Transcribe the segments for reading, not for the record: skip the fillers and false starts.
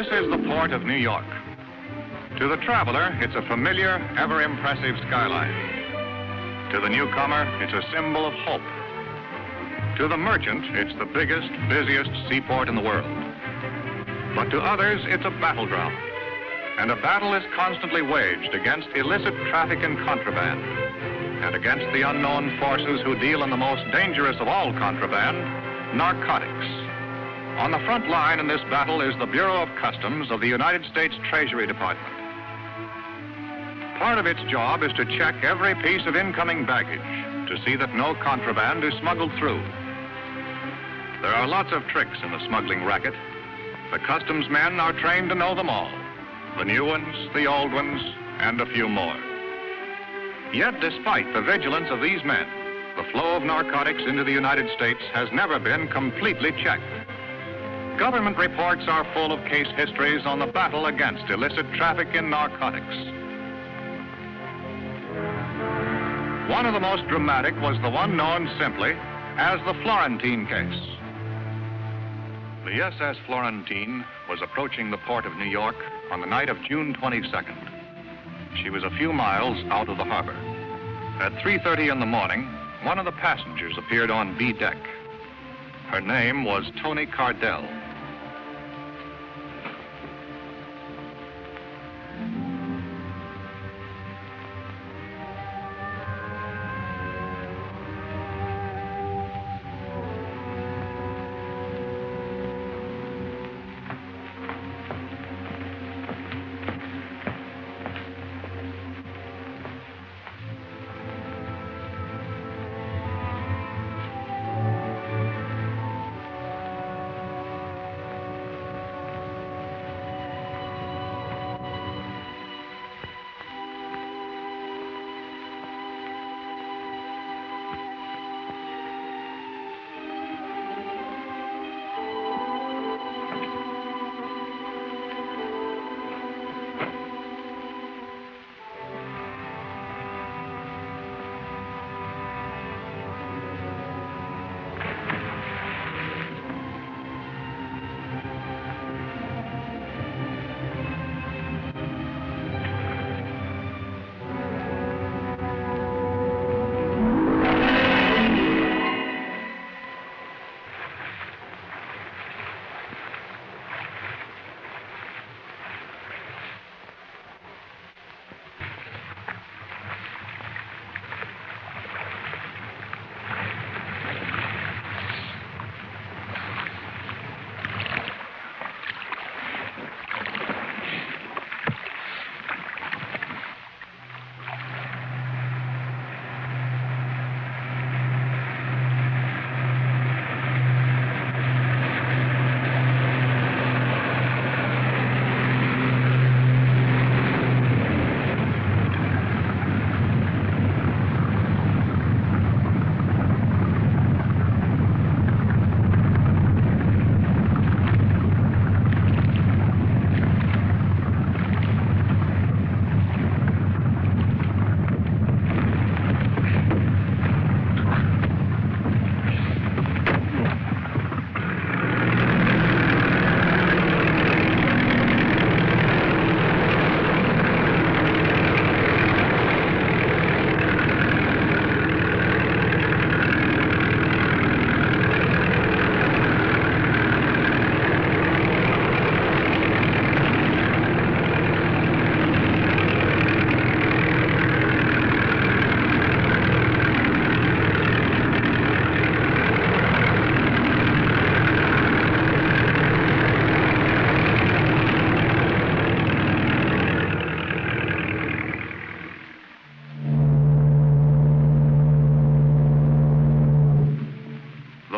This is the port of New York. To the traveler, it's a familiar, ever-impressive skyline. To the newcomer, it's a symbol of hope. To the merchant, it's the biggest, busiest seaport in the world. But to others, it's a battleground. And a battle is constantly waged against illicit traffic in contraband and against the unknown forces who deal in the most dangerous of all contraband, narcotics. On the front line in this battle is the Bureau of Customs of the United States Treasury Department. Part of its job is to check every piece of incoming baggage to see that no contraband is smuggled through. There are lots of tricks in the smuggling racket. The customs men are trained to know them all. The new ones, the old ones, and a few more. Yet despite the vigilance of these men, the flow of narcotics into the United States has never been completely checked. Government reports are full of case histories on the battle against illicit traffic in narcotics. One of the most dramatic was the one known simply as the Florentine case. The SS Florentine was approaching the port of New York on the night of June 22nd. She was a few miles out of the harbor. At 3:30 in the morning, one of the passengers appeared on B deck. Her name was Tony Cardell.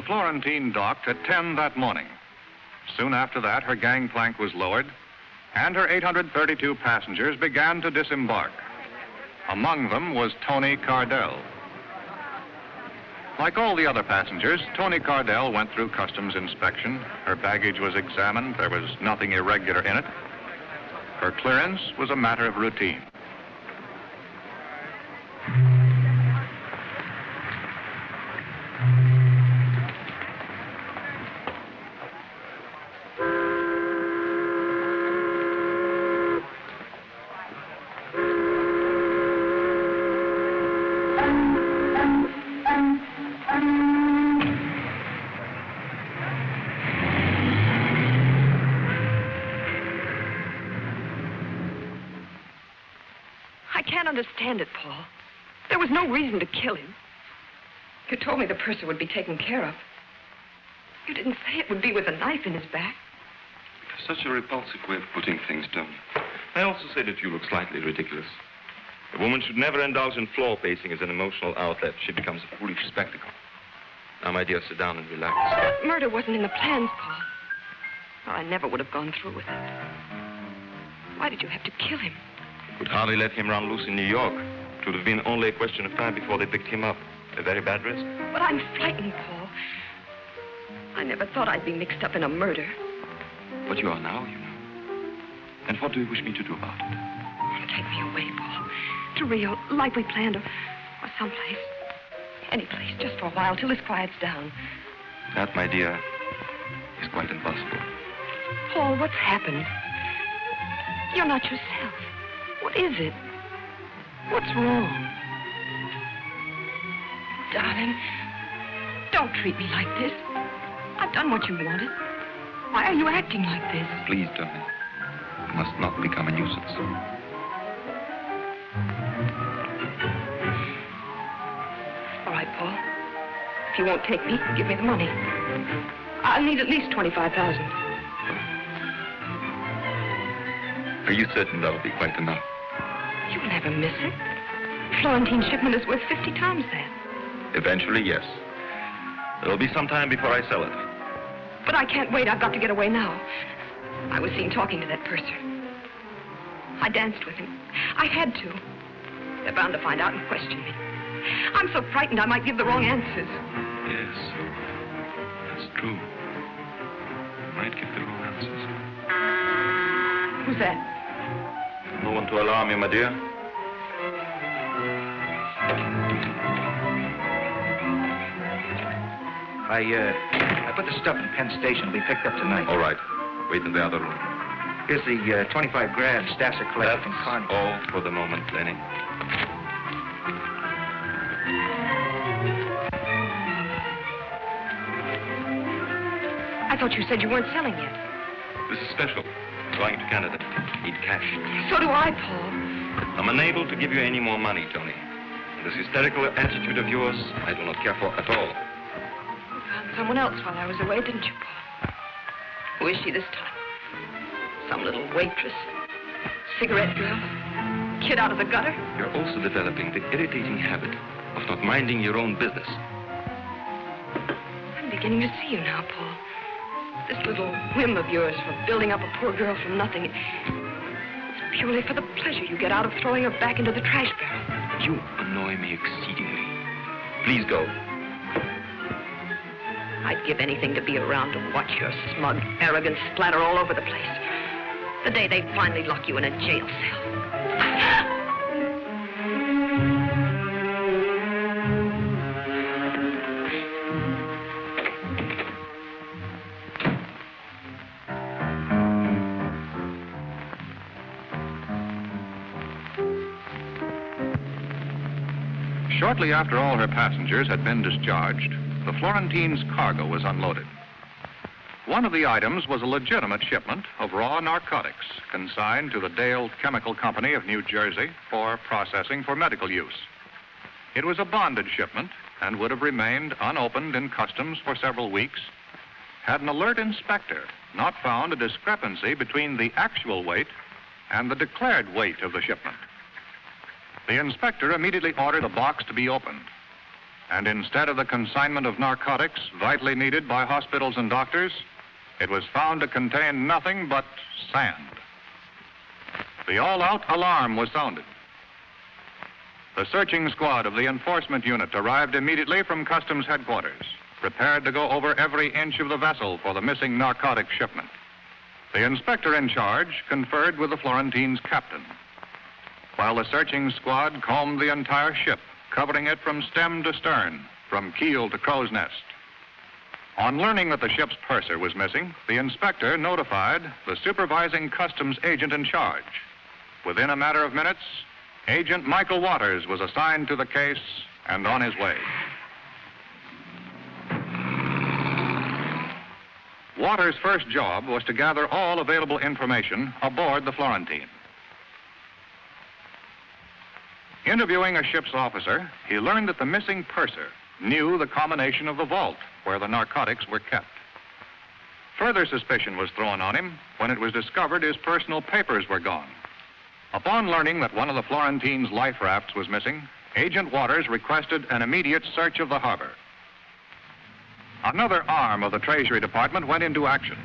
Florentine docked at 10 that morning. Soon after that, her gangplank was lowered, and her 832 passengers began to disembark. Among them was Tony Cardell. Like all the other passengers, Tony Cardell went through customs inspection. Her baggage was examined. There was nothing irregular in it. Her clearance was a matter of routine. understand it, Paul. There was no reason to kill him. You told me the purser would be taken care of. You didn't say it would be with a knife in his back. It's such a repulsive way of putting things, Tony. I also say that you look slightly ridiculous. A woman should never indulge in floor pacing as an emotional outlet. She becomes a foolish spectacle. Now, my dear, sit down and relax. Murder wasn't in the plans, Paul. Or I never would have gone through with it. Why did you have to kill him? You could hardly let him run loose in New York. It would have been only a question of time before they picked him up. A very bad risk. But I'm frightened, Paul. I never thought I'd be mixed up in a murder. But you are now, you know. And what do you wish me to do about it? Take me away, Paul. To Rio, like we planned, or someplace. Any place, just for a while, till this quiets down. That, my dear, is quite impossible. Paul, what's happened? You're not yourself. What is it? What's wrong? Darling, don't treat me like this. I've done what you wanted. Why are you acting like this? Please, Tony. You must not become a nuisance. All right, Paul. If you won't take me, give me the money. I'll need at least $25,000. Are you certain that'll be quite enough? You'll never miss it. Florentine's shipment is worth 50 times that. Eventually, yes. It'll be some time before I sell it. But I can't wait. I've got to get away now. I was seen talking to that purser. I danced with him. I had to. They're bound to find out and question me. I'm so frightened I might give the wrong answers. Yes, that's true. You might give the wrong answers. Who's that? No one to alarm you, my dear. I put the stuff in Penn Station. It'll be picked up tonight. All right. Wait in the other room. Here's the 25 grand Stasser collected from Connie. All for the moment, Lenny. I thought you said you weren't selling yet. This is special. Going to Canada. Need cash. So do I, Paul. I'm unable to give you any more money, Tony. And this hysterical attitude of yours, I do not care for at all. You found someone else while I was away, didn't you, Paul? Who is she this time? Some little waitress? Cigarette girl? Kid out of the gutter? You're also developing the irritating habit of not minding your own business. I'm beginning to see you now, Paul. This little whim of yours for building up a poor girl from nothing, it's purely for the pleasure you get out of throwing her back into the trash barrel. You annoy me exceedingly. Please go. I'd give anything to be around to watch your smug arrogance splatter all over the place. The day they finally lock you in a jail cell. Shortly after all her passengers had been discharged, the Florentine's cargo was unloaded. One of the items was a legitimate shipment of raw narcotics consigned to the Dale Chemical Company of New Jersey for processing for medical use. It was a bonded shipment and would have remained unopened in customs for several weeks had an alert inspector not found a discrepancy between the actual weight and the declared weight of the shipment. The inspector immediately ordered the box to be opened. And instead of the consignment of narcotics vitally needed by hospitals and doctors, it was found to contain nothing but sand. The all-out alarm was sounded. The searching squad of the enforcement unit arrived immediately from Customs headquarters, prepared to go over every inch of the vessel for the missing narcotic shipment. The inspector in charge conferred with the Florentine's captain, while the searching squad combed the entire ship, covering it from stem to stern, from keel to crow's nest. On learning that the ship's purser was missing, the inspector notified the supervising customs agent in charge. Within a matter of minutes, Agent Michael Waters was assigned to the case and on his way. Waters' first job was to gather all available information aboard the Florentine. Interviewing a ship's officer, he learned that the missing purser knew the combination of the vault where the narcotics were kept. Further suspicion was thrown on him when it was discovered his personal papers were gone. Upon learning that one of the Florentine's life rafts was missing, Agent Waters requested an immediate search of the harbor. Another arm of the Treasury Department went into action.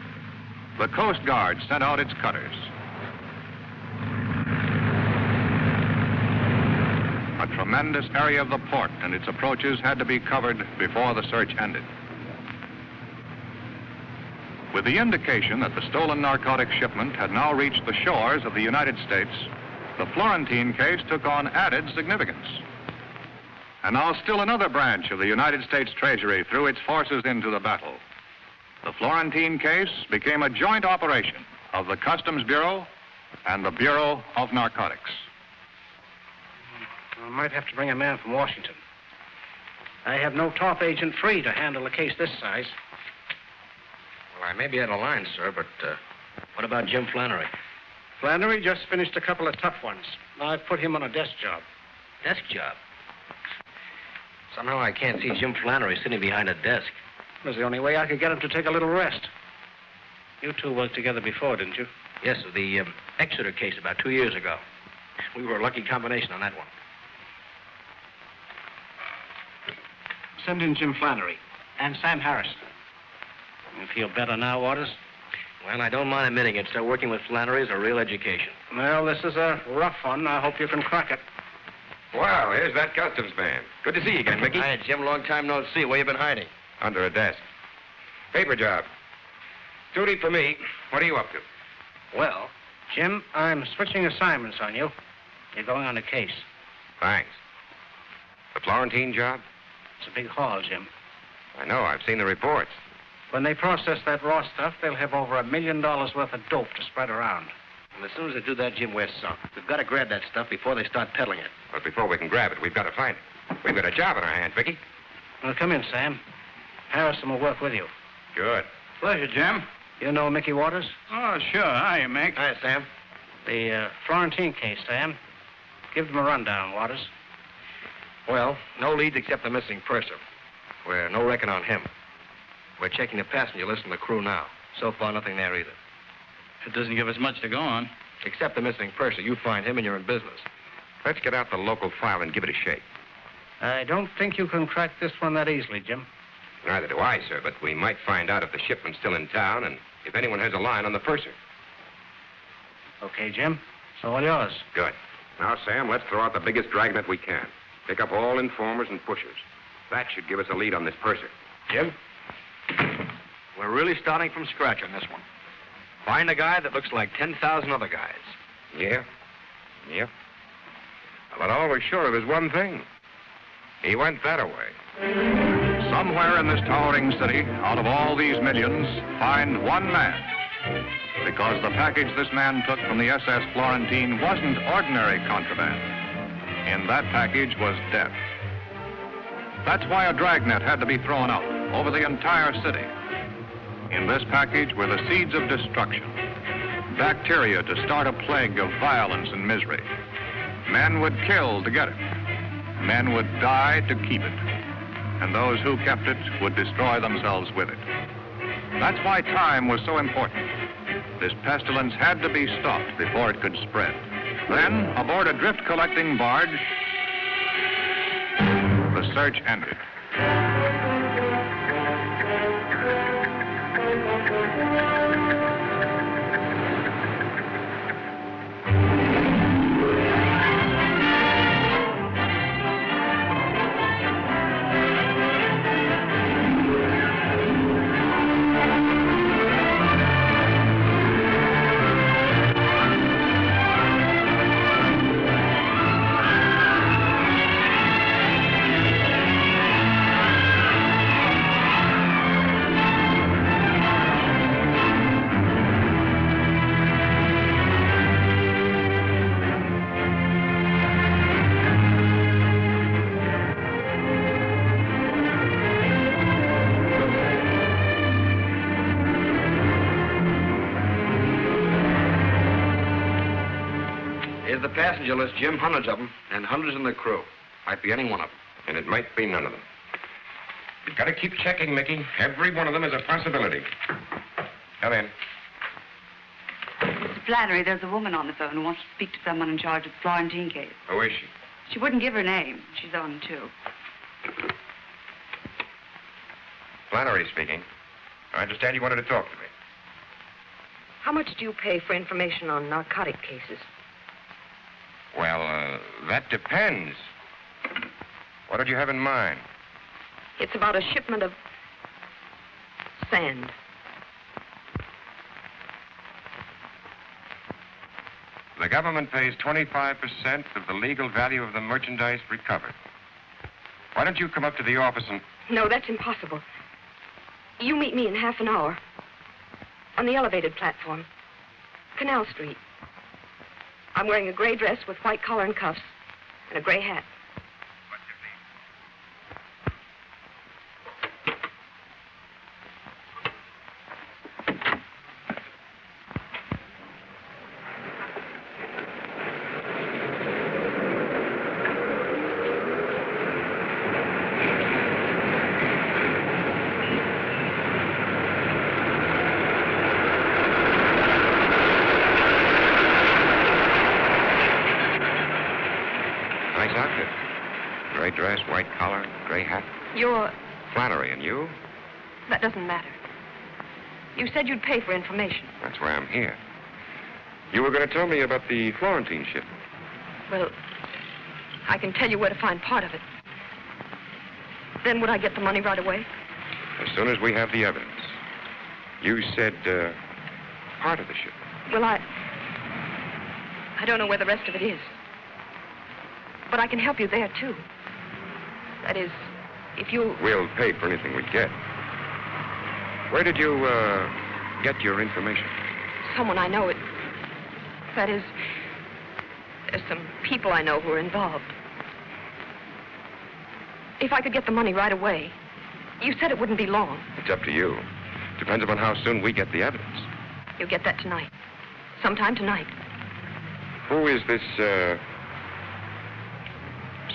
The Coast Guard sent out its cutters. A tremendous area of the port and its approaches had to be covered before the search ended. With the indication that the stolen narcotic shipment had now reached the shores of the United States, the Florentine case took on added significance. And now still another branch of the United States Treasury threw its forces into the battle. The Florentine case became a joint operation of the Customs Bureau and the Bureau of Narcotics. I might have to bring a man from Washington. I have no top agent free to handle a case this size. Well, I may be out of line, sir, but what about Jim Flannery? Flannery just finished a couple of tough ones. I've put him on a desk job. Desk job? Somehow I can't see Jim Flannery sitting behind a desk. It was the only way I could get him to take a little rest. You two worked together before, didn't you? Yes, the Exeter case about 2 years ago. We were a lucky combination on that one. Send in Jim Flannery and Sam Harrison. You feel better now, Waters? Well, I don't mind admitting it, sir. Working with Flannery is a real education. Well, this is a rough one. I hope you can crack it. Well, here's that customs man. Good to see you again, Mickey. Hi, Jim. Long time no see. Where you been hiding? Under a desk. Paper job. Too deep for me. What are you up to? Well, Jim, I'm switching assignments on you. You're going on a case. Thanks. The Florentine job? It's a big haul, Jim. I know. I've seen the reports. When they process that raw stuff, they'll have over $1 million worth of dope to spread around. And as soon as they do that, Jim, we're sunk. We've got to grab that stuff before they start peddling it. But before we can grab it, we've got to find it. We've got a job in our hands, Vicky. Well, come in, Sam. Harrison will work with you. Good. Pleasure, Jim. You know Mickey Waters? Oh, sure. Hi, Mick. Hi, Sam. The Florentine case, Sam. Give them a rundown, Waters. Well, no leads except the missing purser. We're no reckon on him. We're checking the passenger list and the crew now. So far, nothing there either. It doesn't give us much to go on. Except the missing purser. You find him and you're in business. Let's get out the local file and give it a shake. I don't think you can crack this one that easily, Jim. Neither do I, sir, but we might find out if the shipment's still in town and if anyone has a line on the purser. Okay, Jim. It's all yours. Good. Now, Sam, let's throw out the biggest dragnet we can. Pick up all informers and pushers. That should give us a lead on this purser. Jim? We're really starting from scratch on this one. Find a guy that looks like 10,000 other guys. Yeah? Yeah. But all we're sure of is one thing. He went that away. Somewhere in this towering city, out of all these millions, find one man. Because the package this man took from the SS Florentine wasn't ordinary contraband. In that package was death. That's why a dragnet had to be thrown out over the entire city. In this package were the seeds of destruction, bacteria to start a plague of violence and misery. Men would kill to get it. Men would die to keep it. And those who kept it would destroy themselves with it. That's why time was so important. This pestilence had to be stopped before it could spread. Then, aboard a drift-collecting barge, the search ended. Here's the passenger list, Jim. Hundreds of them, and hundreds in the crew. Might be any one of them. And it might be none of them. You've got to keep checking, Mickey. Every one of them is a possibility. Come in. Mr. Flannery, there's a woman on the phone who wants to speak to someone in charge of the Florentine case. Who is she? She wouldn't give her name. She's on, too. Flannery speaking. I understand you wanted to talk to me. How much do you pay for information on narcotic cases? Well, that depends. What did you have in mind? It's about a shipment of sand. The government pays 25% of the legal value of the merchandise recovered. Why don't you come up to the office and... No, that's impossible. You meet me in half an hour. On the elevated platform. Canal Street. I'm wearing a gray dress with white collar and cuffs. And a gray hat. What's your name? Nice outfit. Gray dress, white collar, gray hat. You're... Flannery, and you? That doesn't matter. You said you'd pay for information. That's why I'm here. You were going to tell me about the Florentine ship. Well, I can tell you where to find part of it. Then would I get the money right away? As soon as we have the evidence. You said, part of the ship. Well, I don't know where the rest of it is. But I can help you there, too. That is, if you... We'll pay for anything we get. Where did you, get your information? Someone I know. That is, there's some people I know who are involved. If I could get the money right away, you said it wouldn't be long. It's up to you. Depends upon how soon we get the evidence. You'll get that tonight. Sometime tonight. Who is this,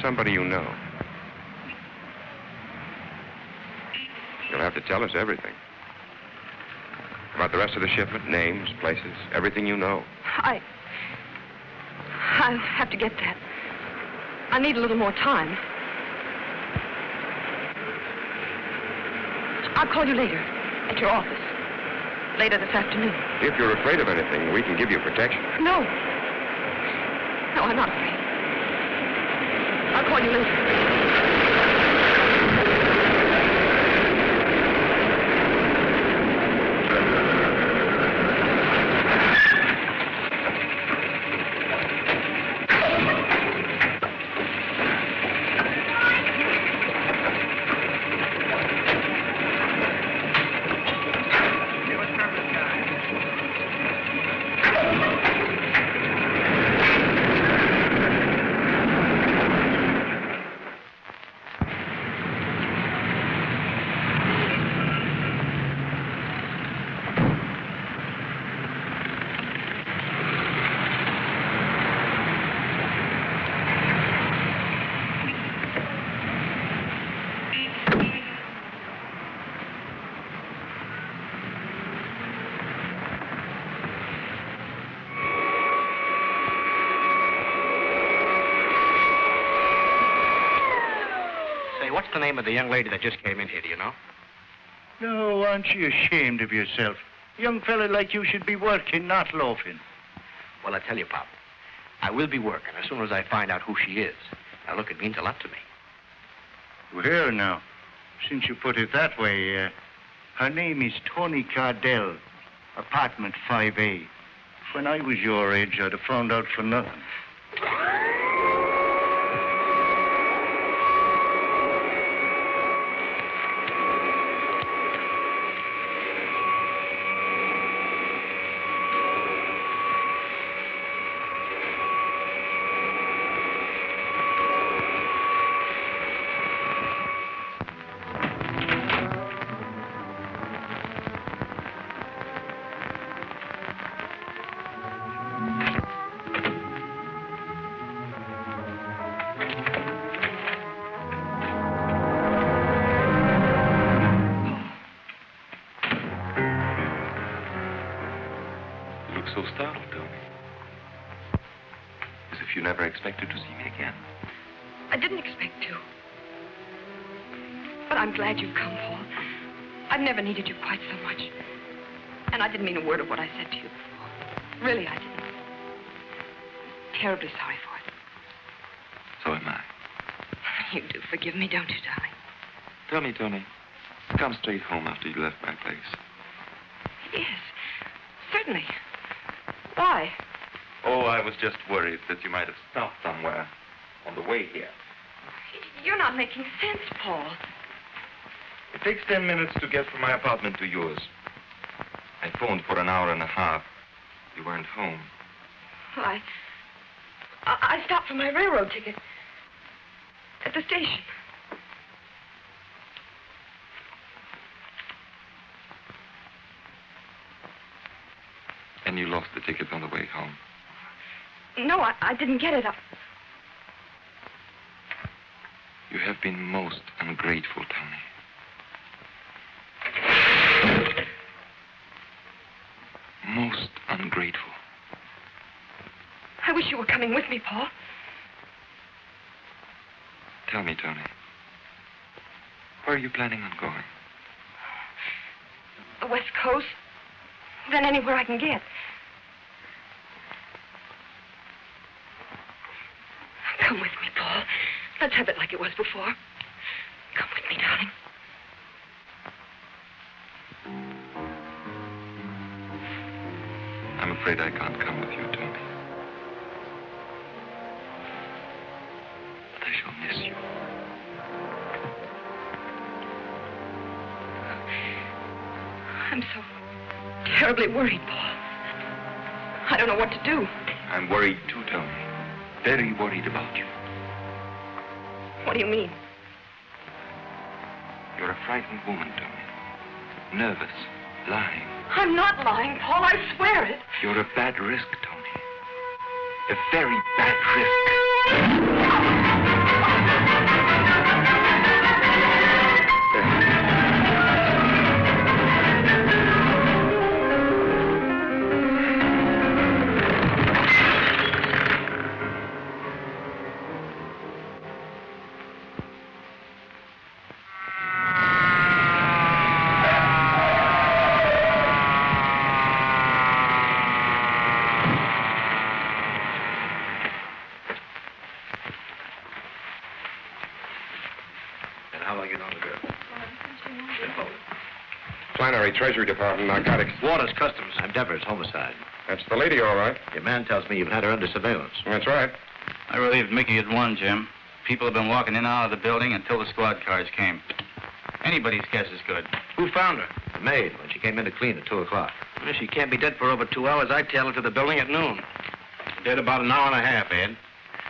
somebody you know? You'll have to tell us everything. About the rest of the shipment, names, places, everything you know. I'll have to get that. I need a little more time. I'll call you later at your office. Later this afternoon. If you're afraid of anything, we can give you protection. No. No, I'm not afraid. I'll call you later. What's the name of the young lady that just came in here, do you know? No, aren't you ashamed of yourself? A young fella like you should be working, not loafing. Well, I tell you, Pop, I will be working as soon as I find out who she is. Now, look, it means a lot to me. Well, now, since you put it that way, her name is Tony Cardell, apartment 5A. When I was your age, I'd have found out for nothing. so startled, Tony. As if you never expected to see me again. I didn't expect to. But I'm glad you've come, Paul. I've never needed you quite so much. And I didn't mean a word of what I said to you before. Really, I didn't. Terribly sorry for it. So am I. You do forgive me, don't you, darling? Tell me, Tony, come straight home after you left my place. Yes, certainly. Why? Oh, I was just worried that you might have stopped somewhere on the way here. You're not making sense, Paul. It takes 10 minutes to get from my apartment to yours. I phoned for an hour and a half. You weren't home. Well, I stopped for my railroad ticket at the station. And you lost the ticket on the way home. No, I didn't get it. You have been most ungrateful, Tony. Most ungrateful. I wish you were coming with me, Paul. Tell me, Tony, where are you planning on going? The West Coast. Then anywhere I can get. Come with me, Paul. Let's have it like it was before. Come with me, darling. I'm afraid I can't come with you, Tony. But I shall miss you. I'm so terribly worried, Paul. I don't know what to do. I'm worried too, Tony. Very worried about you. What do you mean? You're a frightened woman, Tony. Nervous, lying. I'm not lying, Paul. I swear it. You're a bad risk, Tony. A very bad risk. Treasury Department, narcotics. Waters Customs. I'm Devers, homicide. That's the lady, all right. Your man tells me you've had her under surveillance. That's right. I relieved Mickey at 1, Jim. People have been walking in and out of the building until the squad cars came. Anybody's guess is good. Who found her? The maid, when she came in to clean at 2 o'clock. Well, she can't be dead for over 2 hours. I tailed her to the building at noon. Dead about an hour and a half, Ed.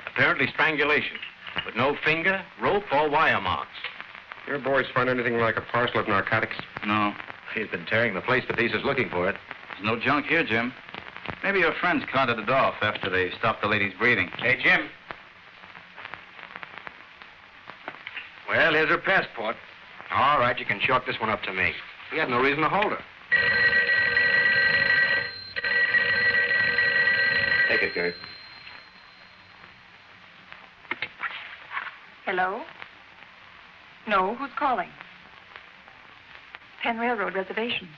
Apparently strangulation. With no finger, rope, or wire marks. Your boys find anything like a parcel of narcotics? No. He's been tearing the place to pieces looking for it. There's no junk here, Jim. Maybe your friends carted it off after they stopped the lady's breathing. Hey, Jim. Well, here's her passport. All right, you can chalk this one up to me. We had no reason to hold her. Take it, Gert. Hello? No, who's calling? Penn Railroad reservations.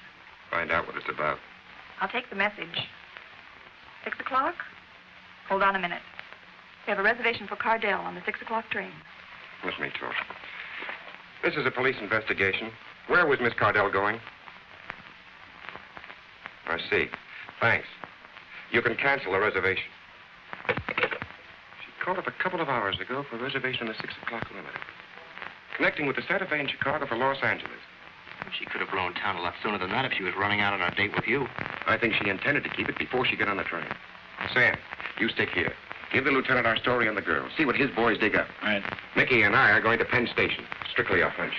Find out what it's about. I'll take the message. 6 o'clock? Hold on a minute. We have a reservation for Cardell on the 6 o'clock train. Let me talk. This is a police investigation. Where was Miss Cardell going? I see. Thanks. You can cancel the reservation. She called up a couple of hours ago for a reservation on the 6 o'clock limit. Connecting with the Santa Fe in Chicago for Los Angeles. She could have blown town a lot sooner than that if she was running out on her date with you. I think she intended to keep it before she got on the train. Sam, you stick here. Give the lieutenant our story on the girl. See what his boys dig up. All right. Mickey and I are going to Penn Station. Strictly off hunch.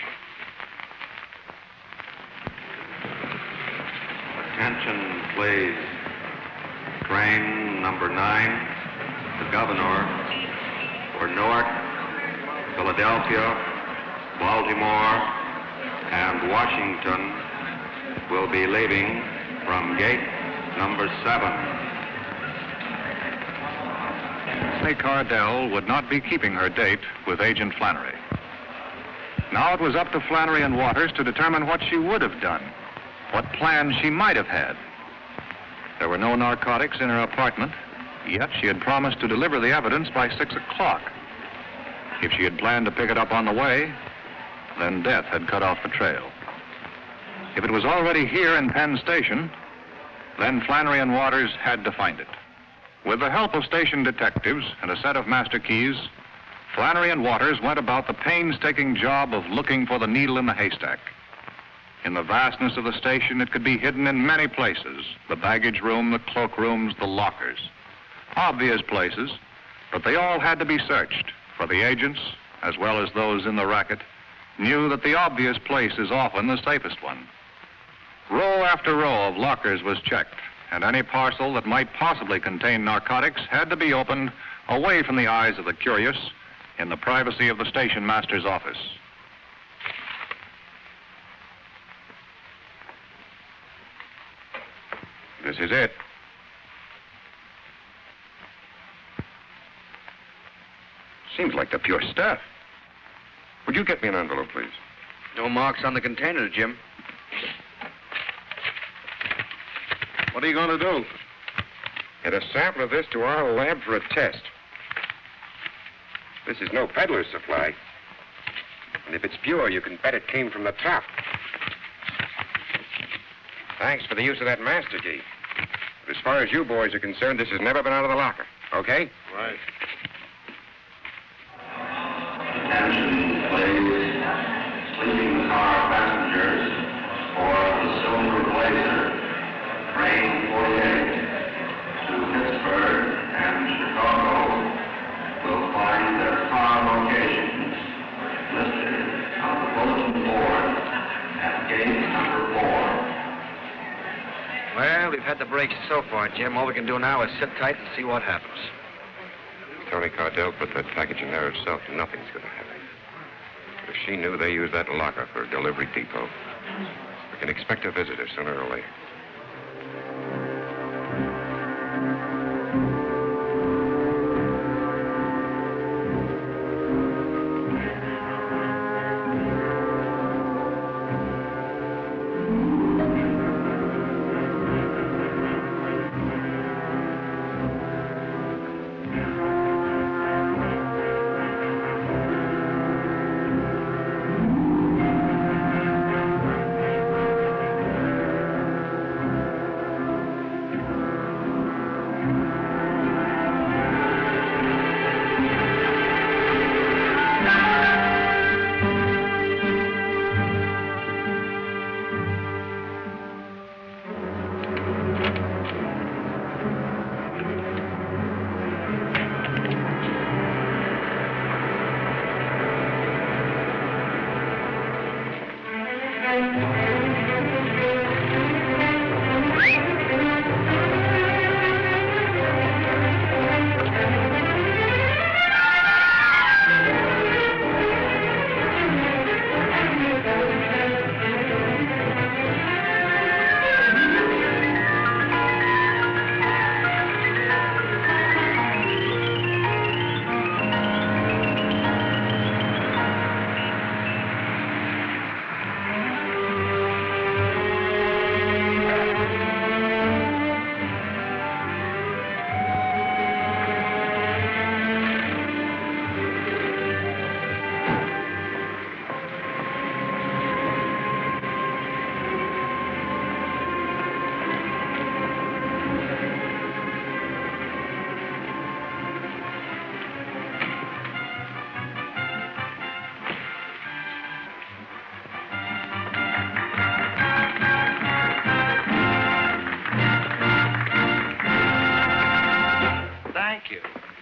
Attention, please. Train number 9, the Governor, for Newark, Philadelphia, Baltimore, and Washington will be leaving from gate Number 7. May Cardell would not be keeping her date with Agent Flannery. Now it was up to Flannery and Waters to determine what she would have done, what plans she might have had. There were no narcotics in her apartment, yet she had promised to deliver the evidence by 6 o'clock. If she had planned to pick it up on the way, then death had cut off the trail. If it was already here in Penn Station, then Flannery and Waters had to find it. With the help of station detectives and a set of master keys, Flannery and Waters went about the painstaking job of looking for the needle in the haystack. In the vastness of the station, it could be hidden in many places: the baggage room, the cloakrooms, the lockers. Obvious places, but they all had to be searched, for the agents, as well as those in the racket, knew that the obvious place is often the safest one. Row after row of lockers was checked, and any parcel that might possibly contain narcotics had to be opened away from the eyes of the curious in the privacy of the station master's office. This is it. Seems like the pure stuff. Would you get me an envelope, please? No marks on the container, Jim. What are you going to do? Get a sample of this to our lab for a test. This is no peddler's supply. And if it's pure, you can bet it came from the top. Thanks for the use of that master key. But as far as you boys are concerned, this has never been out of the locker. Okay? Right. Attention, please. Sleeping car passengers for the Silver Blazer, train 48 to Pittsburgh and Chicago will find their car locations listed on the bulletin board at gate number 4. Well, we've had the breaks so far, Jim. All we can do now is sit tight and see what happens. Tony Cardell put that package in there herself. Nothing's going to happen. But if she knew they used that locker for a delivery depot, we can expect a visitor sooner or later.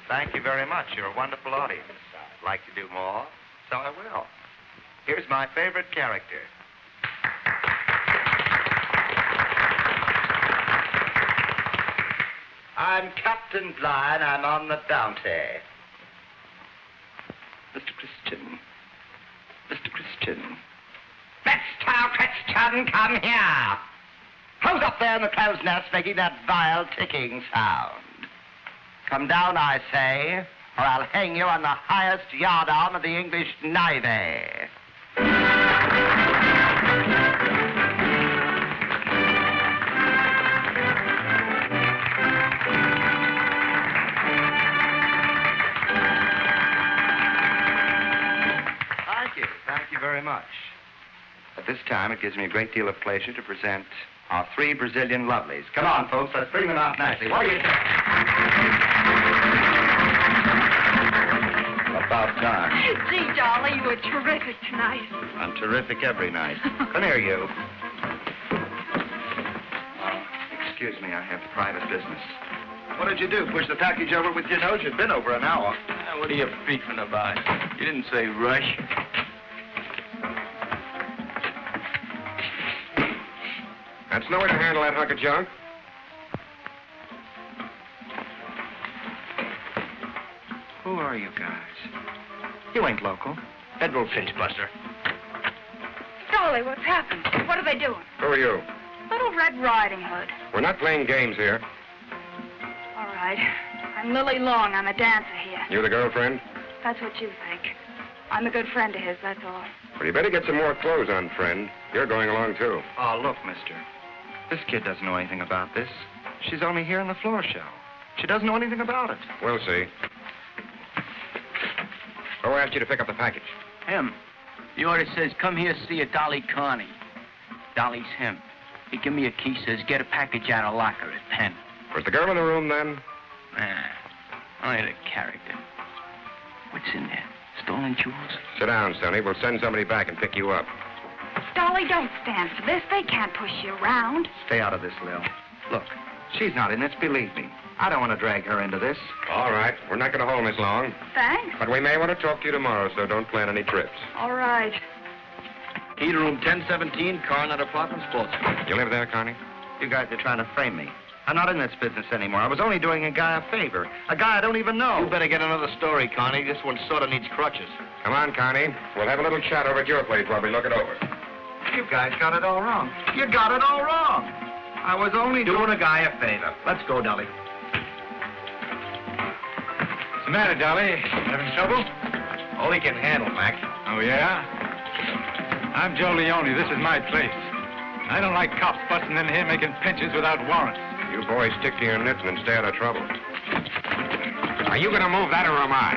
Thank you very much. You're a wonderful audience. I'd like to do more, so I will. Here's my favorite character. I'm Captain Bligh, and I'm on the bounty. Mr. Christian. Mr. Christian. Mr. Christian, come here. Who's up there in the crow's nest making that vile ticking sound? Come down, I say, or I'll hang you on the highest yardarm of the English Navy. Thank you very much. At this time, it gives me a great deal of pleasure to present our 3 Brazilian lovelies. Come on, folks, let's bring them out nicely. What do you think? About time. Gee, Dolly, you were terrific tonight. I'm terrific every night. Come here, you. Excuse me, I have private business. What did you do? Push the package over with your nose? You've been over an hour. What are you beefing about? You didn't say rush. That's no way to handle that hunk of junk. Who are you guys? You ain't local. Federal cinch buster. Dolly, what's happened? What are they doing? Who are you? Little Red Riding Hood. We're not playing games here. All right. I'm Lily Long. I'm a dancer here. You the girlfriend? That's what you think. I'm a good friend of his, that's all. Well, you better get some more clothes on, friend. You're going along, too. Oh, look, mister. This kid doesn't know anything about this. She's only here in the floor show. She doesn't know anything about it. We'll see. Who asked you to pick up the package? Him. The order says, come here, see a Dolly Carney. Dolly's him. He give me a key, says, get a package out of locker at 10. Was the girl in the room then? Nah, only the character. What's in there? Stolen jewels? Sit down, Sonny. We'll send somebody back and pick you up. Dolly, don't stand for this. They can't push you around. Stay out of this, Lil. Look, she's not in this, believe me. I don't want to drag her into this. All right. We're not going to hold Miss Long. Thanks. But we may want to talk to you tomorrow, so don't plan any trips. All right. Key to room 1017, Coronet Apartments, Baltimore. You live there, Connie? You guys are trying to frame me. I'm not in this business anymore. I was only doing a guy a favor. A guy I don't even know. You better get another story, Connie. This one sort of needs crutches. Come on, Connie. We'll have a little chat over at your place while we look it over. You guys got it all wrong. You got it all wrong. I was only Doing a guy a favor. Let's go, Dolly. What's the matter, Dolly? Having trouble? All he can handle, Mac. Oh, yeah? I'm Joe Leone. This is my place. I don't like cops busting in here making pinches without warrants. You boys stick to your knitting and stay out of trouble. Are you going to move that or am I?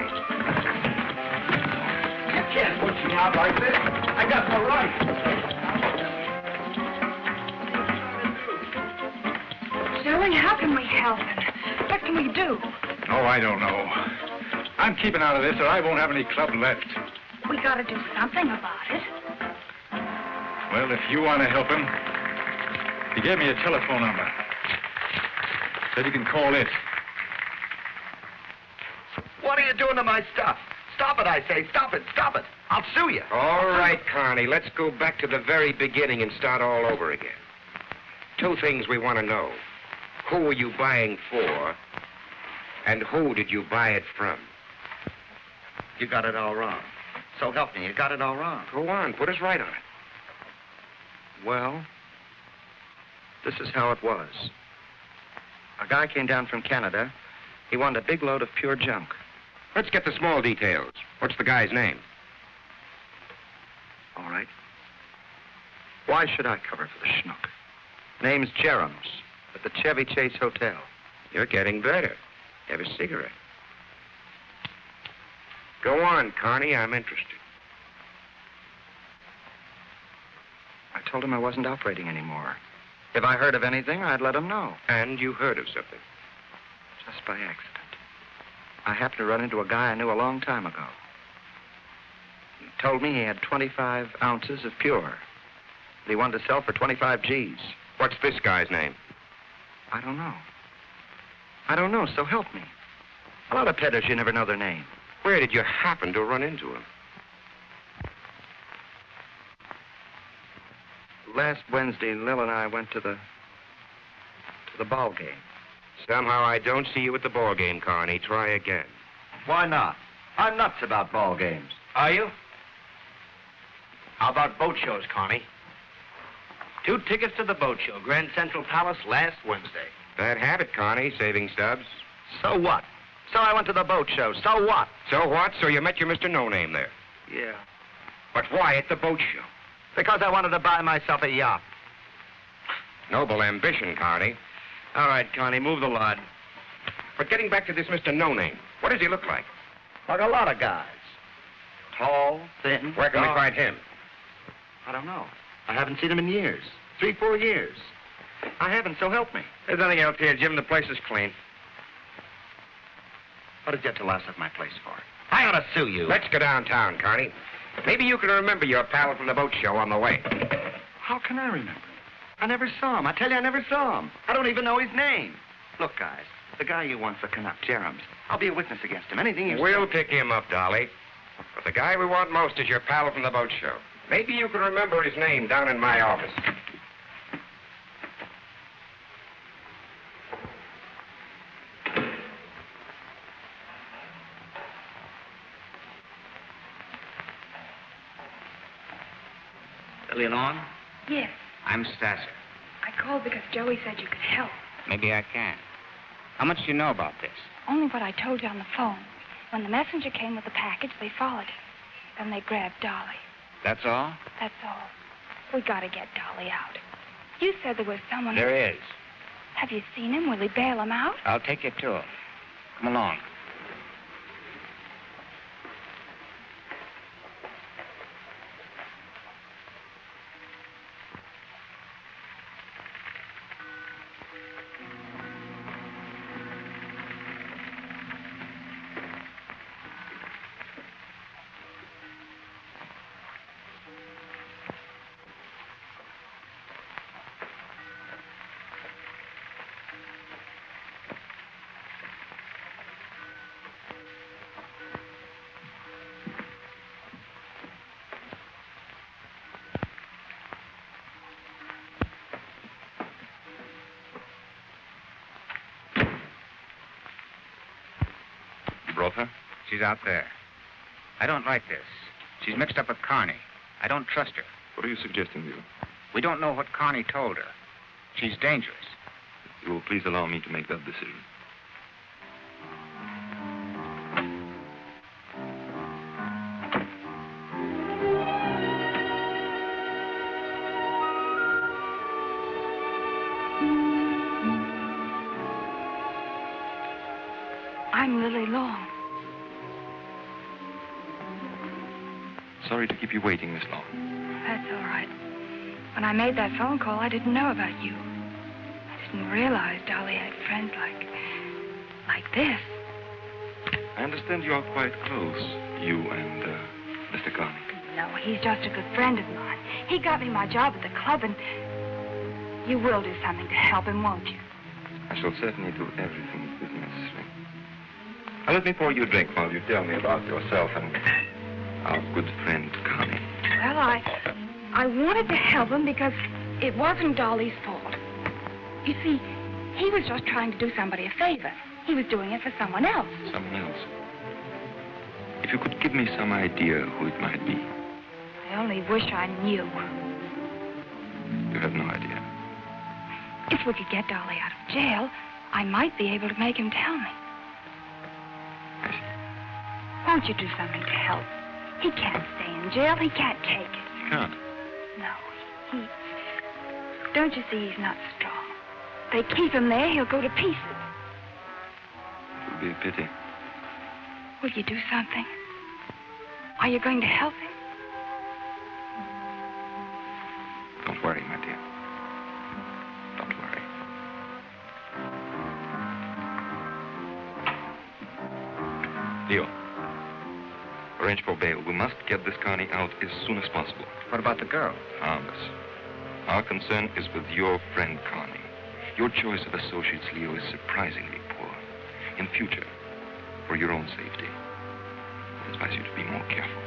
You can't push me out like this. I got no right. Joey, how can we help him? What can we do? Oh, I don't know. I'm keeping out of this or I won't have any club left. We gotta do something about it. Well, if you want to help him, he gave me a telephone number. Said you can call it. What are you doing to my stuff? Stop it, I say. Stop it. Stop it. I'll sue you. All right, Connie. Let's go back to the very beginning and start all over again. 2 things we want to know. Who were you buying for? And who did you buy it from? You got it all wrong. So help me, you got it all wrong. Go on. Put us right on it. Well, this is how it was. A guy came down from Canada. He wanted a big load of pure junk. Let's get the small details. What's the guy's name? All right. Why should I cover for the schnook? Name's Jerems, at the Chevy Chase Hotel. You're getting better. Have a cigarette. Go on, Connie. I'm interested. I told him I wasn't operating anymore. If I heard of anything, I'd let him know. And you heard of something. Just by accident. I happened to run into a guy I knew a long time ago. He told me he had 25 ounces of pure that he wanted to sell for 25 G's. What's this guy's name? I don't know. I don't know, so help me. A lot of peddlers, you never know their name. Where did you happen to run into him? Last Wednesday, Lil and I went to the ball game. Somehow I don't see you at the ball game, Connie. Try again. Why not? I'm nuts about ball games. Are you? How about boat shows, Connie? 2 tickets to the boat show, Grand Central Palace, last Wednesday. Bad habit, Connie, saving stubs. So what? So I went to the boat show. So what? So what? So you met your Mr. No-Name there. Yeah. But why at the boat show? Because I wanted to buy myself a yacht. Noble ambition, Connie. All right, Connie, move the lot. But getting back to this Mr. No-Name, what does he look like? Like a lot of guys. Tall, thin. Where can we dark. find him? I don't know. I haven't seen him in years. 3, 4 years. I haven't, so help me. There's nothing else here, Jim. The place is clean. What did you have to laugh at my place for? I ought to sue you. Let's go downtown, Connie. Maybe you can remember your pal from the boat show on the way. How can I remember? I never saw him. I tell you, I never saw him. I don't even know his name. Look, guys, the guy you want for Canuck, Jerem's, I'll be a witness against him. Anything you We'll say. pick him up, Dolly. But the guy we want most is your pal from the boat show. Maybe you can remember his name down in my office. Lily Long? Yes. I'm Stasser. I called because Joey said you could help. Maybe I can. How much do you know about this? Only what I told you on the phone. When the messenger came with the package, they followed it. Then they grabbed Dolly. That's all? That's all. We gotta get Dolly out. You said there was someone... There is. Have you seen him? Will he bail him out? I'll take you to him. Come along. Brought her? She's out there. I don't like this. She's mixed up with Carney. I don't trust her. What are you suggesting, Leo? We don't know what Carney told her. She's dangerous. You will please allow me to make that decision. I'm Lily Long. Sorry to keep you waiting this long. That's all right. When I made that phone call, I didn't know about you. I didn't realize Dolly had friends like this. I understand you are quite close, you and Mr. Carney. No, he's just a good friend of mine. He got me my job at the club, and you will do something to help him, won't you? I shall certainly do everything that is necessary. Now, let me pour you a drink while you tell me about yourself and our good friend, Connie. Well, I wanted to help him because it wasn't Dolly's fault. You see, he was just trying to do somebody a favor. He was doing it for someone else. Someone else. If you could give me some idea who it might be. I only wish I knew. You have no idea. If we could get Dolly out of jail, I might be able to make him tell me. I see. Won't you do something to help? He can't stay in jail. He can't take it. You can't. No, he... Don't you see he's not strong? They keep him there, he'll go to pieces. It would be a pity. Will you do something? Are you going to help him? Don't worry, my dear. Don't worry. Leo, arrange for bail. We must get this Carney out as soon as possible. What about the girl? Harmless. Our concern is with your friend Carney. Your choice of associates, Leo, is surprisingly poor. In future, for your own safety, I advise you to be more careful.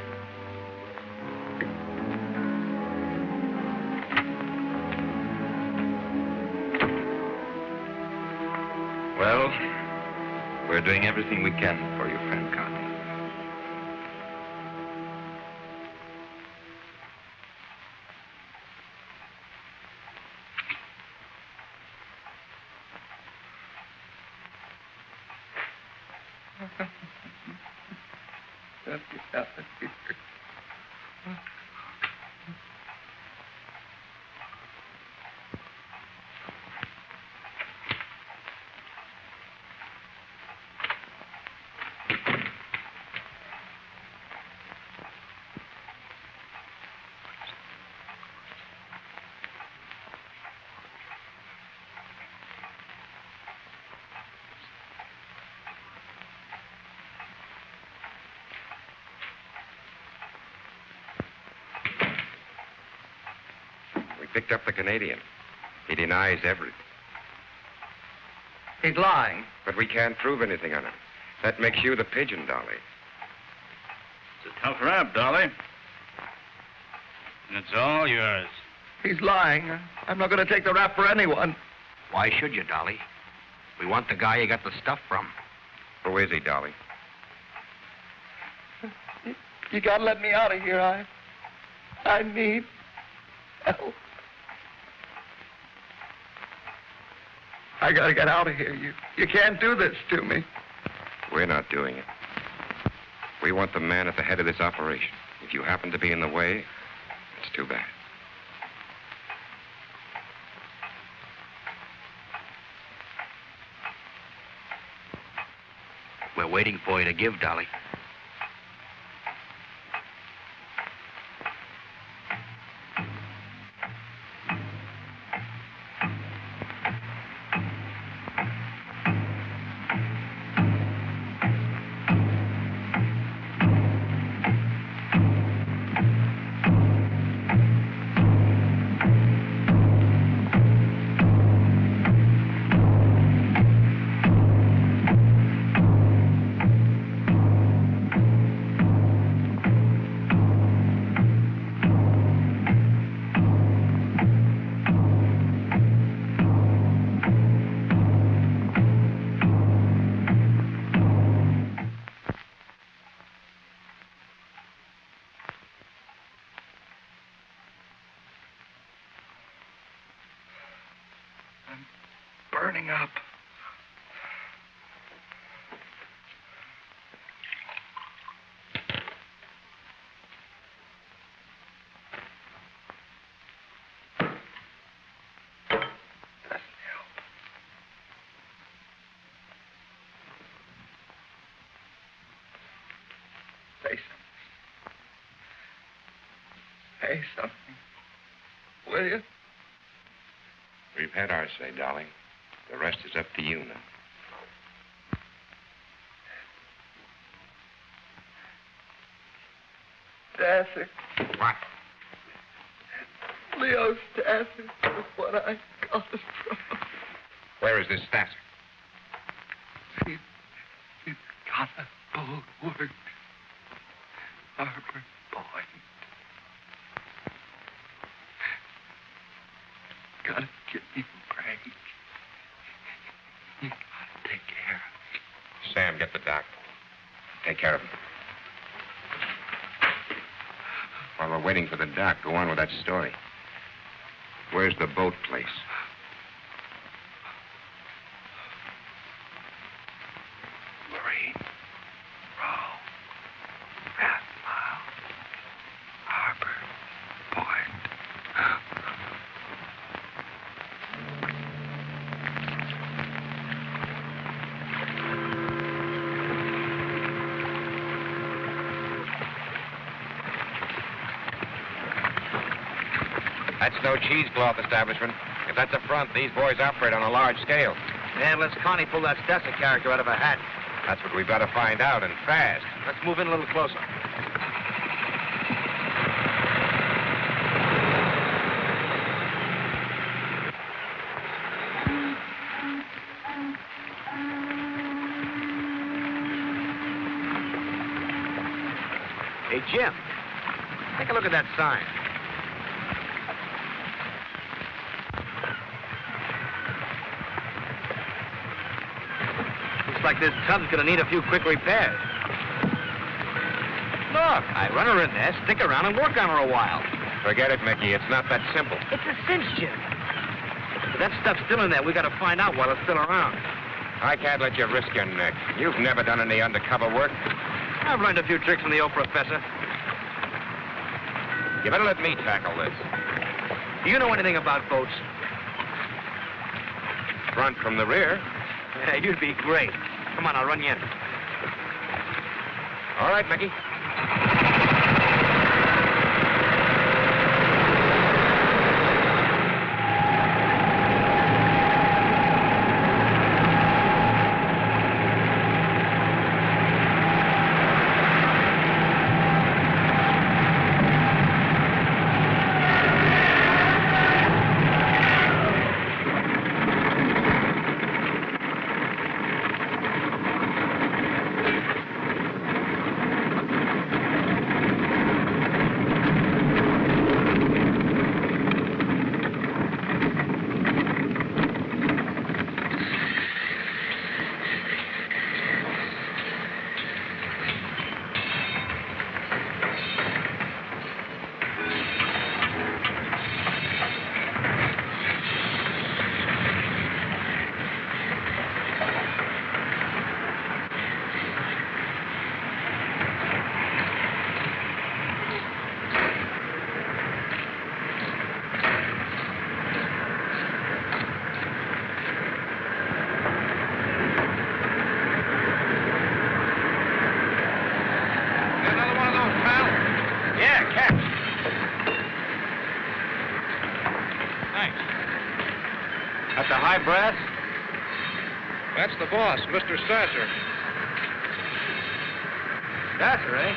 Well, we're doing everything we can for your friend Carney. Picked up the Canadian. He denies everything. He's lying. But we can't prove anything on him. That makes you the pigeon, Dolly. It's a tough rap, Dolly. And it's all yours. He's lying. I'm not going to take the rap for anyone. Why should you, Dolly? We want the guy you got the stuff from. Who is he, Dolly? You got to let me out of here. I need help. I got to get out of here. You can't do this to me. We're not doing it. We want the man at the head of this operation. If you happen to be in the way, it's too bad. We're waiting for you to give, Dolly. Burning up. Doesn't help. Say something. Say something. Will you? We've had our say, darling. The rest is up to you now. Stassi. What? Leo Stassi is what I got it from. Where is this Stassi? He's got a bulwark. Harbor Point. Gotta give me a break. You gotta take care of me. Sam, get the doc. Take care of him. While we're waiting for the doc, go on with that story. Where's the boat place? Marine. Row. Half Mile. Harbor Point. That's no cheesecloth establishment. If that's a front, these boys operate on a large scale. Yeah, unless Connie pulled that Stassi character out of a hat. That's what we've got to find out, and fast. Let's move in a little closer. Hey, Jim, take a look at that sign. Looks like this tub's gonna need a few quick repairs. Look, I run her in there, stick around, and work on her a while. Forget it, Mickey. It's not that simple. It's a cinch, Jim. If that stuff's still in there, we gotta find out while it's still around. I can't let you risk your neck. You've never done any undercover work. I've learned a few tricks from the old professor. You better let me tackle this. Do you know anything about boats? Front from the rear. Yeah, you'd be great. Come on, I'll run you in. All right, Mickey. Brass? That's the boss, Mr. Sasser. Sasser, eh?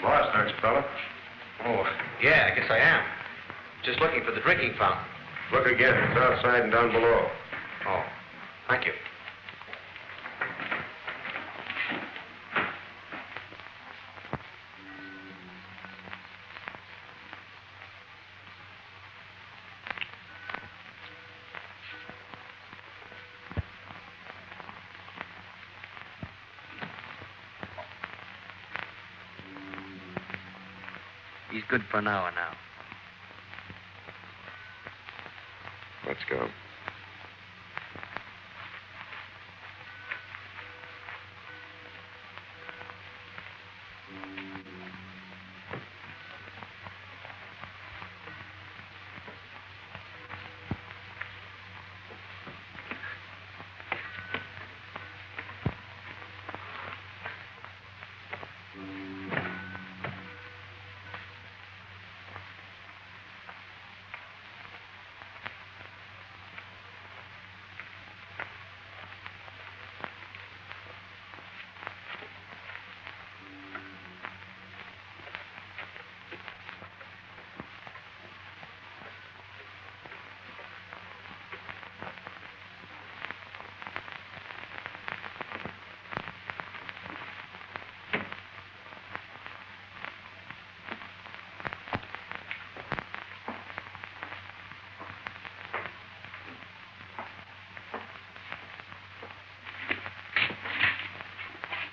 Lost, aren't you, fella? Oh, yeah, I guess I am. Just looking for the drinking fountain. Look again. It's outside and down below. Oh, thank you. He's good for an hour now. Let's go.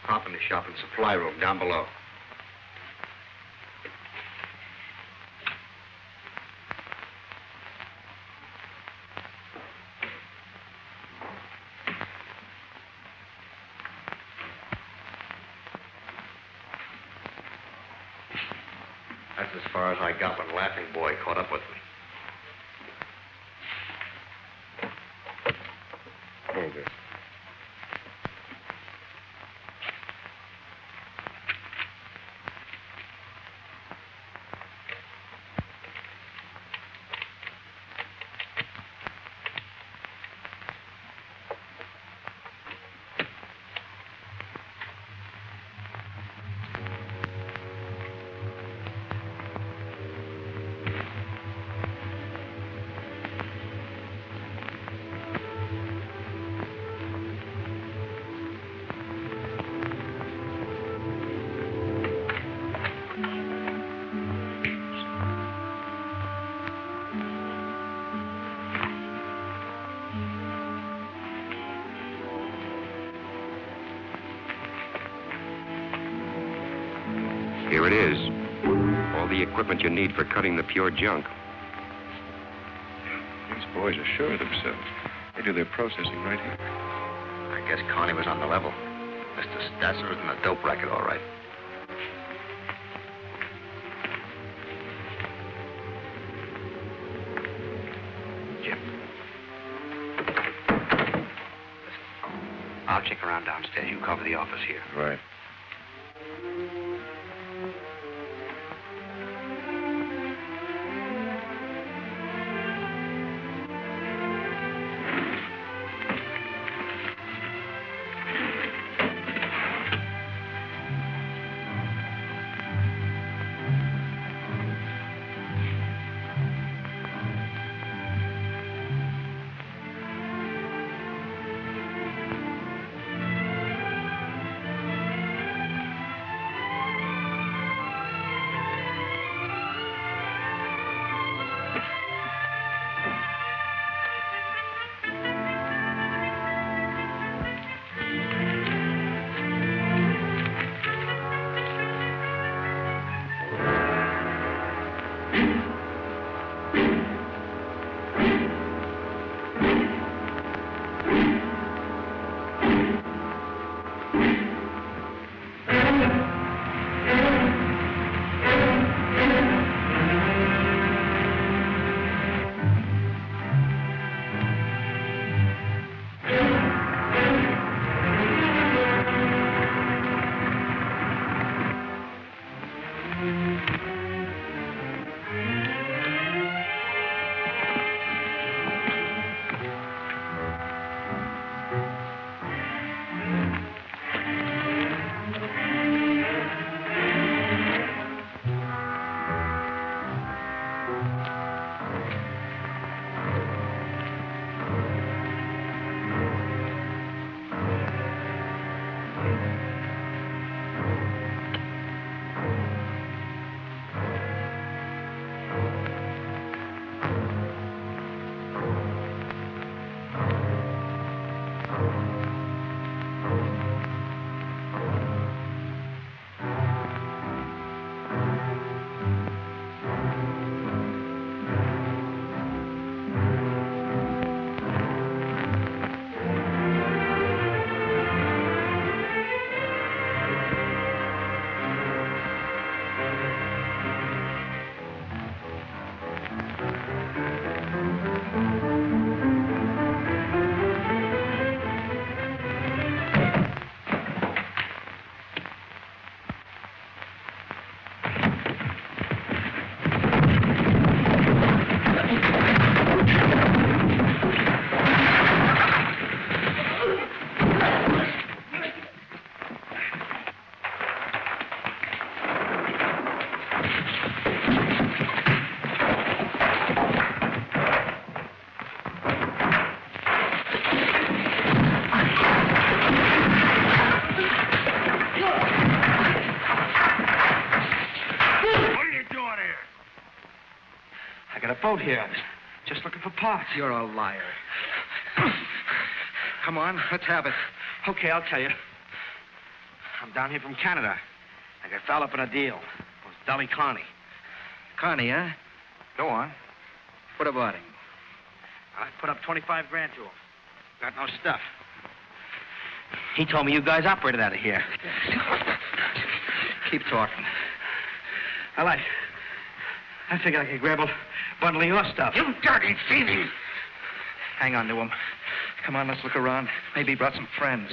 Hop in the shop and supply room down below. That's as far as I got when Laughing Boy caught up with me. Hold this. Here it is. All the equipment you need for cutting the pure junk. These boys are sure of themselves. They do their processing right here. I guess Connie was on the level. Mr. Stasser is in the dope racket, all right. Jim. I'll check around downstairs. You cover the office here. Right. Boat here. Just looking for parts. You're a liar. Come on, let's have it. Okay, I'll tell you. I'm down here from Canada. I got fouled up in a deal. It was Dolly Connie. Connie, huh? Go on. What about him? I put up 25 grand to him. Got no stuff. He told me you guys operated out of here. Keep talking. I I figured I could grab a bundle of your stuff. You dirty thieving! Hang on to him. Come on, let's look around. Maybe he brought some friends.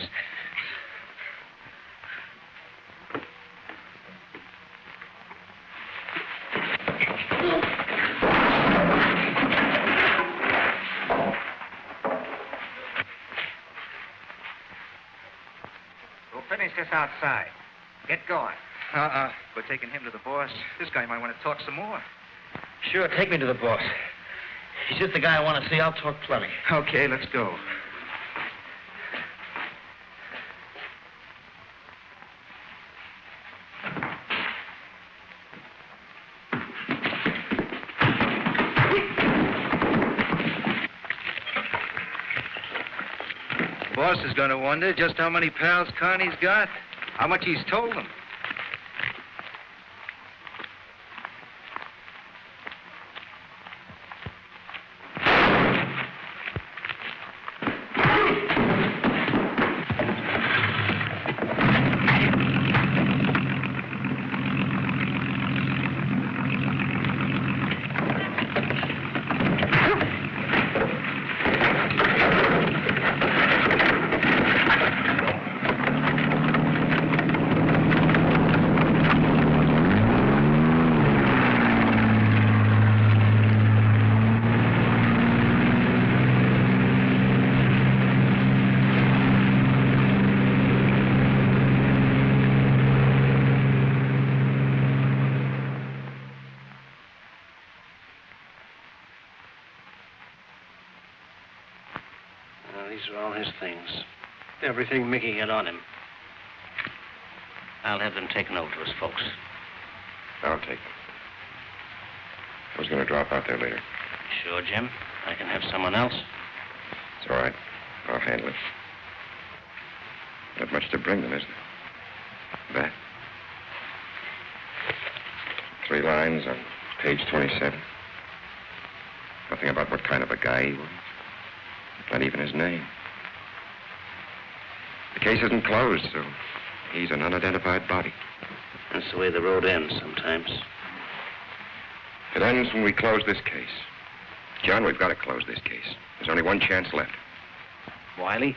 We'll finish this outside. Get going. We're taking him to the boss. This guy might want to talk some more. Sure, take me to the boss. He's just the guy I want to see. I'll talk plenty. Okay, let's go. Boss is going to wonder just how many pals Connie's got, how much he's told them. These are all his things. Everything Mickey had on him. I'll have them taken over to his folks. I'll take them. I was going to drop out there later. Sure, Jim. I can have someone else. It's all right. I'll handle it. Not much to bring them, is there? That. 3 lines on page 27. Nothing about what kind of a guy he was. Not even his name. The case isn't closed, so he's an unidentified body. That's the way the road ends sometimes. It ends when we close this case. John, we've got to close this case. There's only one chance left. Wiley?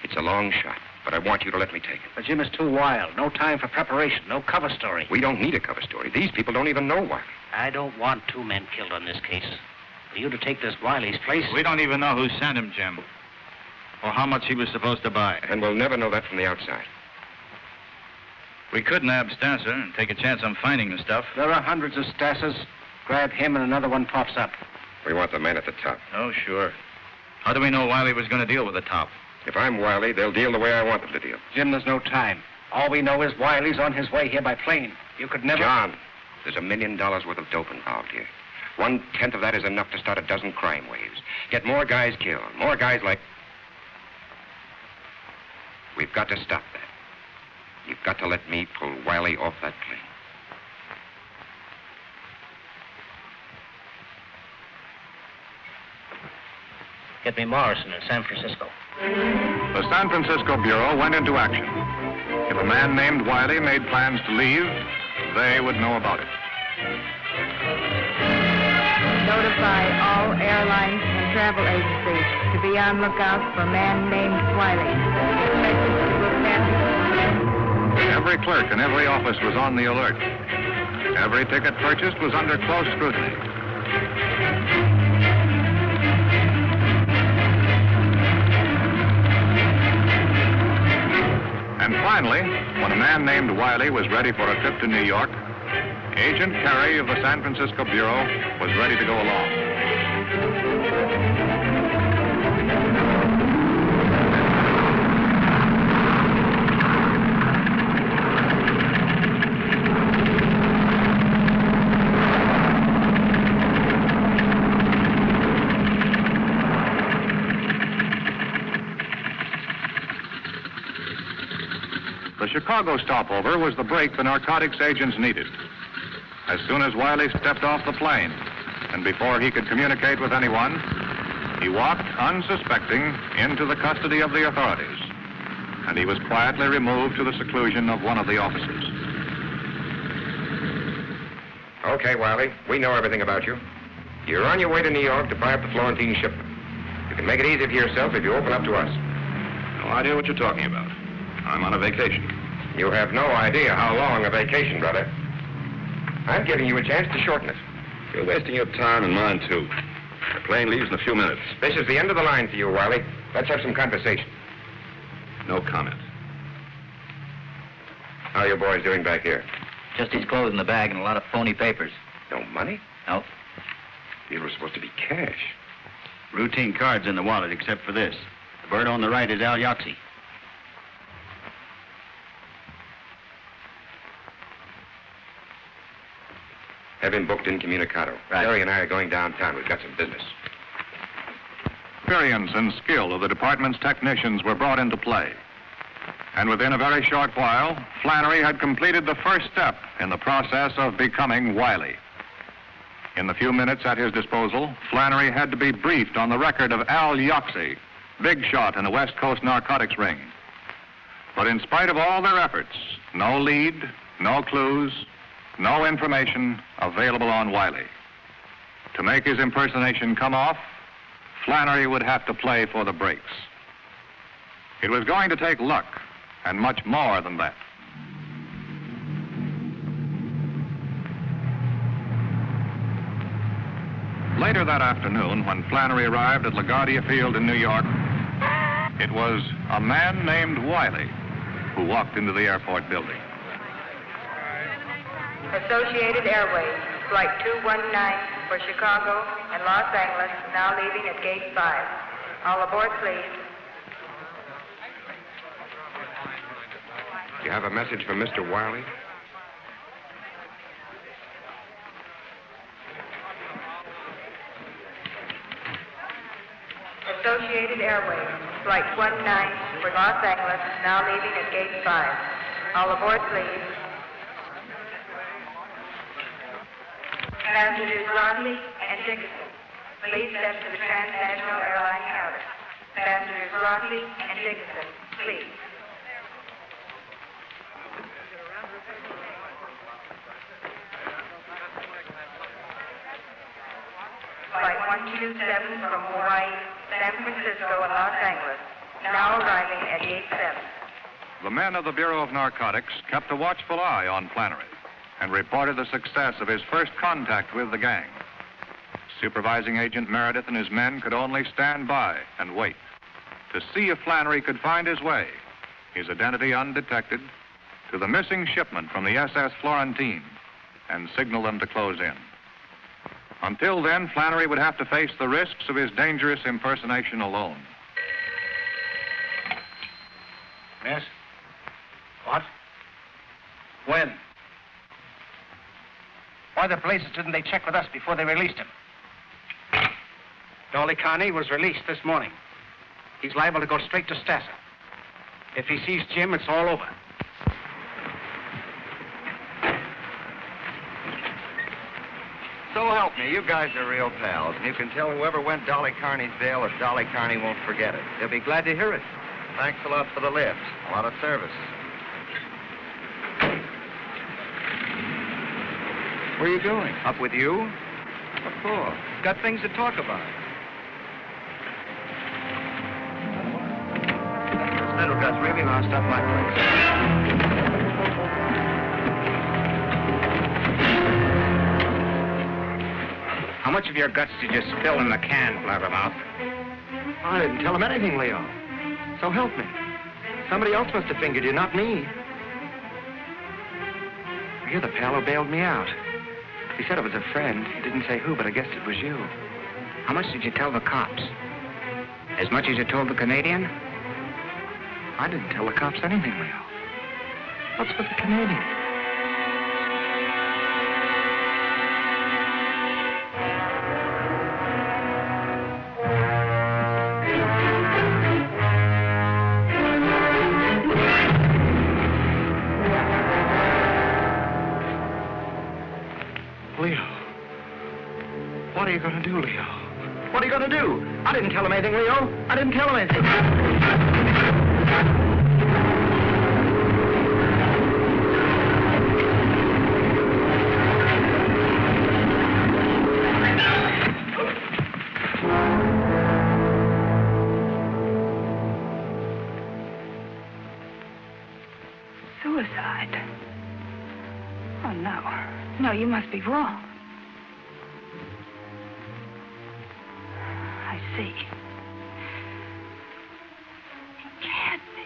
It's a long shot, but I want you to let me take it. But Jim is too wild. No time for preparation. No cover story. We don't need a cover story. These people don't even know Wiley. I don't want 2 men killed on this case. For you to take this Wiley's place... We don't even know who sent him, Jim. Or how much he was supposed to buy. And we'll never know that from the outside. We could nab Stasser and take a chance on finding the stuff. There are hundreds of Stassers. Grab him and another one pops up. We want the man at the top. Oh, sure. How do we know Wiley was going to deal with the top? If I'm Wiley, they'll deal the way I want them to deal. Jim, there's no time. All we know is Wiley's on his way here by plane. You could never... John, there's $1 million worth of dope involved here. 1/10 of that is enough to start a dozen crime waves. Get more guys killed. More guys like... We've got to stop that. You've got to let me pull Wiley off that plane. Get me Morrison in San Francisco. The San Francisco Bureau went into action. If a man named Wiley made plans to leave, they would know about it. Notify all airlines and travel agencies to be on lookout for a man named Wiley. Every clerk in every office was on the alert. Every ticket purchased was under close scrutiny. And finally, when a man named Wiley was ready for a trip to New York, Agent Carey of the San Francisco Bureau was ready to go along. The Chicago stopover was the break the narcotics agents needed. As soon as Wiley stepped off the plane, and before he could communicate with anyone, he walked unsuspecting into the custody of the authorities, and he was quietly removed to the seclusion of one of the offices. Okay, Wiley. We know everything about you. You're on your way to New York to buy up the Florentine shipment. You can make it easy for yourself if you open up to us. No idea what you're talking about. I'm on a vacation. You have no idea how long a vacation, brother. I'm giving you a chance to shorten it. You're wasting your time and mine, too. The plane leaves in a few minutes. This is the end of the line for you, Wiley. Let's have some conversation. No comment. How are you boys doing back here? Just his clothes in the bag and a lot of phony papers. No money? No. These were supposed to be cash. Routine cards in the wallet, except for this. The bird on the right is Al Yoxie. Have him booked incommunicado. Right. Jerry and I are going downtown. We've got some business. Experience and skill of the department's technicians were brought into play. And within a very short while, Flannery had completed the first step in the process of becoming wily. In the few minutes at his disposal, Flannery had to be briefed on the record of Al Yoxie, big shot in the West Coast narcotics ring. But in spite of all their efforts, no lead, no clues, no information available on Wiley. To make his impersonation come off, Flannery would have to play for the breaks. It was going to take luck, and much more than that. Later that afternoon, when Flannery arrived at LaGuardia Field in New York, it was a man named Wiley who walked into the airport building. Associated Airways, Flight 219 for Chicago and Los Angeles, now leaving at Gate 5. All aboard, please. You have a message from Mr. Wiley? Associated Airways, Flight 19 for Los Angeles, now leaving at Gate 5. All aboard, please. Passengers Rodney and Dixon, please step to the transnational airline counter. Passengers Rodney and Dixon, please. Flight 127 from Hawaii, San Francisco, and Los Angeles, now arriving at Gate 7. The men of the Bureau of Narcotics kept a watchful eye on Flannery and reported the success of his first contact with the gang. Supervising Agent Meredith and his men could only stand by and wait to see if Flannery could find his way, his identity undetected, to the missing shipment from the SS Florentine and signal them to close in. Until then, Flannery would have to face the risks of his dangerous impersonation alone. Yes? What? When? Why the blazes didn't they check with us before they released him? Dolly Carney was released this morning. He's liable to go straight to Stassa. If he sees Jim, it's all over. So help me, you guys are real pals, and you can tell whoever went Dolly Carney's bail if Dolly Carney won't forget it. They'll be glad to hear it. Thanks a lot for the lift. A lot of service. Where are you going? Up with you? What for? Got things to talk about. This little gut's really lost up my place. How much of your guts did you spill in the can, Blabbermouth? I didn't tell him anything, Leo. So help me. Somebody else must have fingered you, not me. You're the pal who bailed me out. He said it was a friend. He didn't say who, but I guessed it was you. How much did you tell the cops? As much as you told the Canadian? I didn't tell the cops anything, Leo. What's with the Canadian? What are you going to do, Leo? What are you going to do? I didn't tell him anything, Leo. I didn't tell him anything. Suicide? Oh, no. No, you must be wrong. I see. It can't be.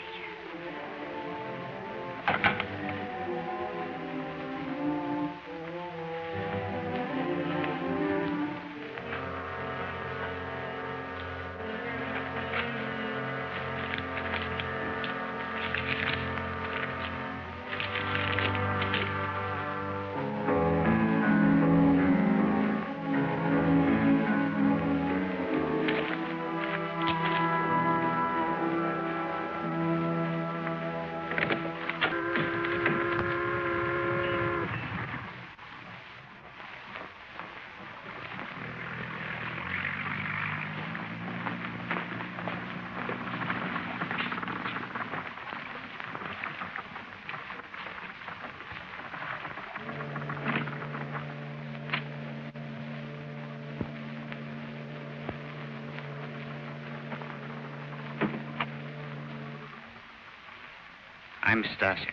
I'm Stasia.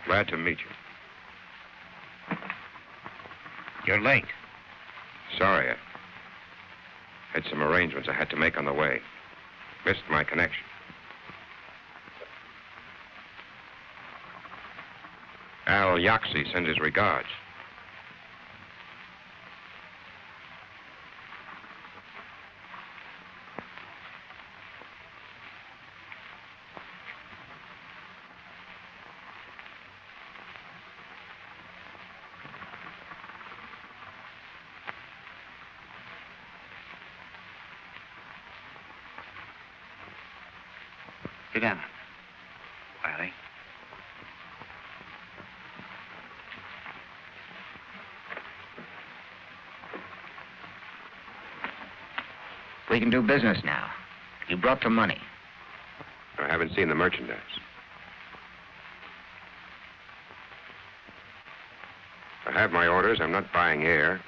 Glad to meet you. You're late. Sorry, I had some arrangements I had to make on the way. Missed my connection. Al Yaxi sends his regards. Sit down, Wiley. We can do business now. You brought the money. I haven't seen the merchandise. I have my orders. I'm not buying air.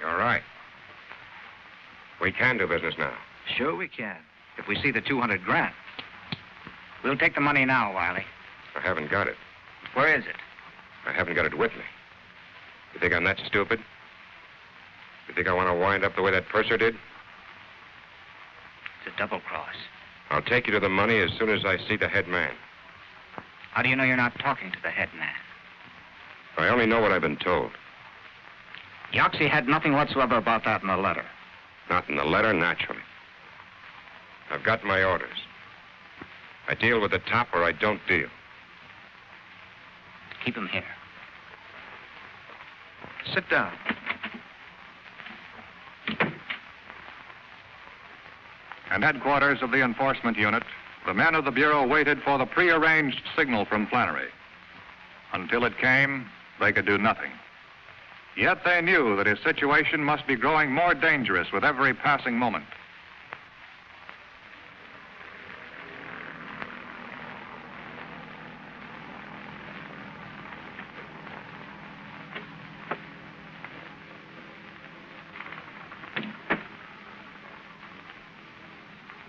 You're right. We can do business now. Sure we can. If we see the 200 grand. We'll take the money now, Wiley. I haven't got it. Where is it? I haven't got it with me. You think I'm that stupid? You think I want to wind up the way that purser did? It's a double cross. I'll take you to the money as soon as I see the head man. How do you know you're not talking to the head man? I only know what I've been told. Yaxi had nothing whatsoever about that in the letter. Not in the letter, naturally. I've got my orders. I deal with the top or I don't deal. Keep him here. Sit down. At headquarters of the enforcement unit, the men of the Bureau waited for the prearranged signal from Flannery. Until it came, they could do nothing. Yet they knew that his situation must be growing more dangerous with every passing moment.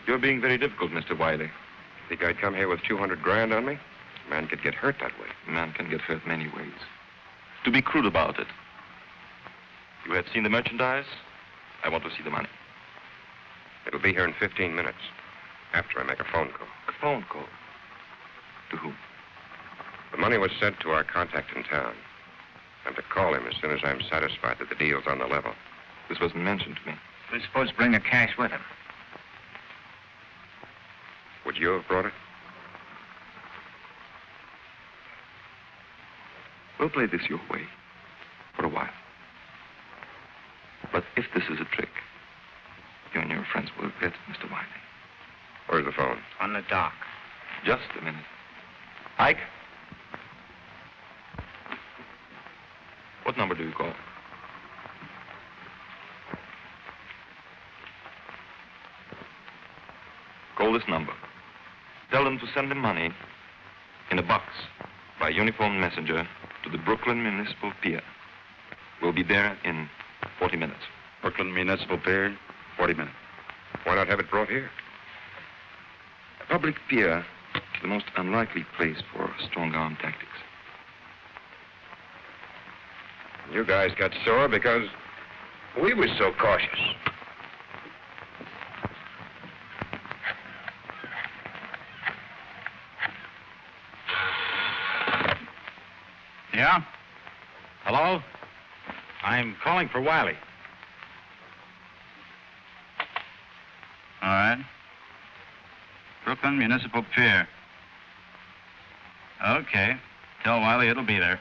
You're being very difficult, Mr. Wiley. Think I'd come here with 200 grand on me? A man could get hurt that way. A man can get hurt many ways. To be crude about it. You have seen the merchandise? I want to see the money. It'll be here in 15 minutes, after I make a phone call. A phone call? To whom? The money was sent to our contact in town. I'm to call him as soon as I'm satisfied that the deal's on the level. This wasn't mentioned to me. We're supposed to bring the cash with him. Would you have brought it? We'll play this your way for a while. But if this is a trick, you and your friends will regret it, Mr. Wiley. Where's the phone? On the dock. Just a minute. Ike? What number do you call? Call this number. Tell them to send the money in a box by uniformed messenger to the Brooklyn Municipal Pier. We'll be there in 40 minutes. Brooklyn Municipal Pier, 40 minutes. Why not have it brought here? A public pier is the most unlikely place for strong-arm tactics. You guys got sore because we were so cautious. Yeah? Hello? I'm calling for Wiley. All right. Brooklyn Municipal Pier. Okay. Tell Wiley it'll be there.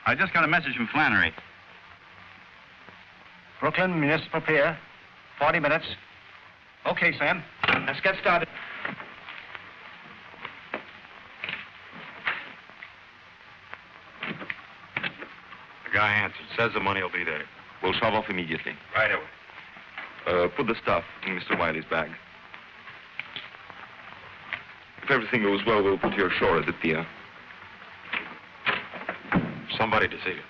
I just got a message from Flannery. Brooklyn Municipal Pier, 40 minutes. Okay, Sam. Let's get started. The guy answered. Says the money will be there. We'll shove off immediately. Right away. Put the stuff in Mr. Wiley's bag. If everything goes well, we'll put you ashore at the pier. Somebody to see you.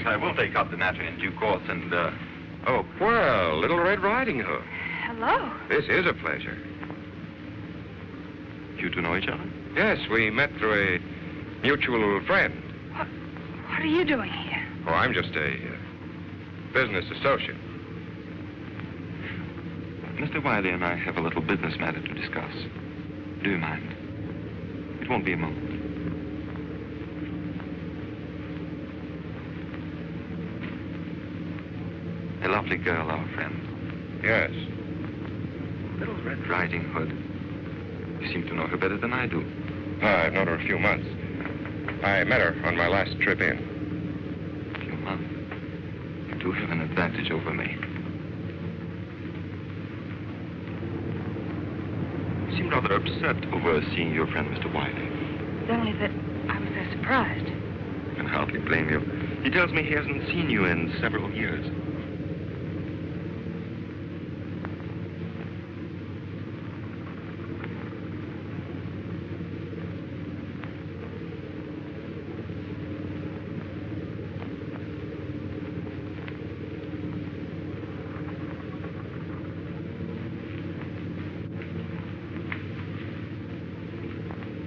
I will take up the matter in due course and, Oh, well, Little Red Riding Hood. Hello. This is a pleasure. You two know each other? Yes, we met through a mutual friend. What are you doing here? Oh, I'm just a business associate. Mr. Wiley and I have a little business matter to discuss. Do you mind? It won't be a moment. A lovely girl, our friend. Yes. Little Red Riding Hood. You seem to know her better than I do. I've known her a few months. I met her on my last trip in. A few months? You do have an advantage over me. You seem rather upset over seeing your friend, Mr. Wiley. It's only that I was so surprised. I can hardly blame you. He tells me he hasn't seen you in several years.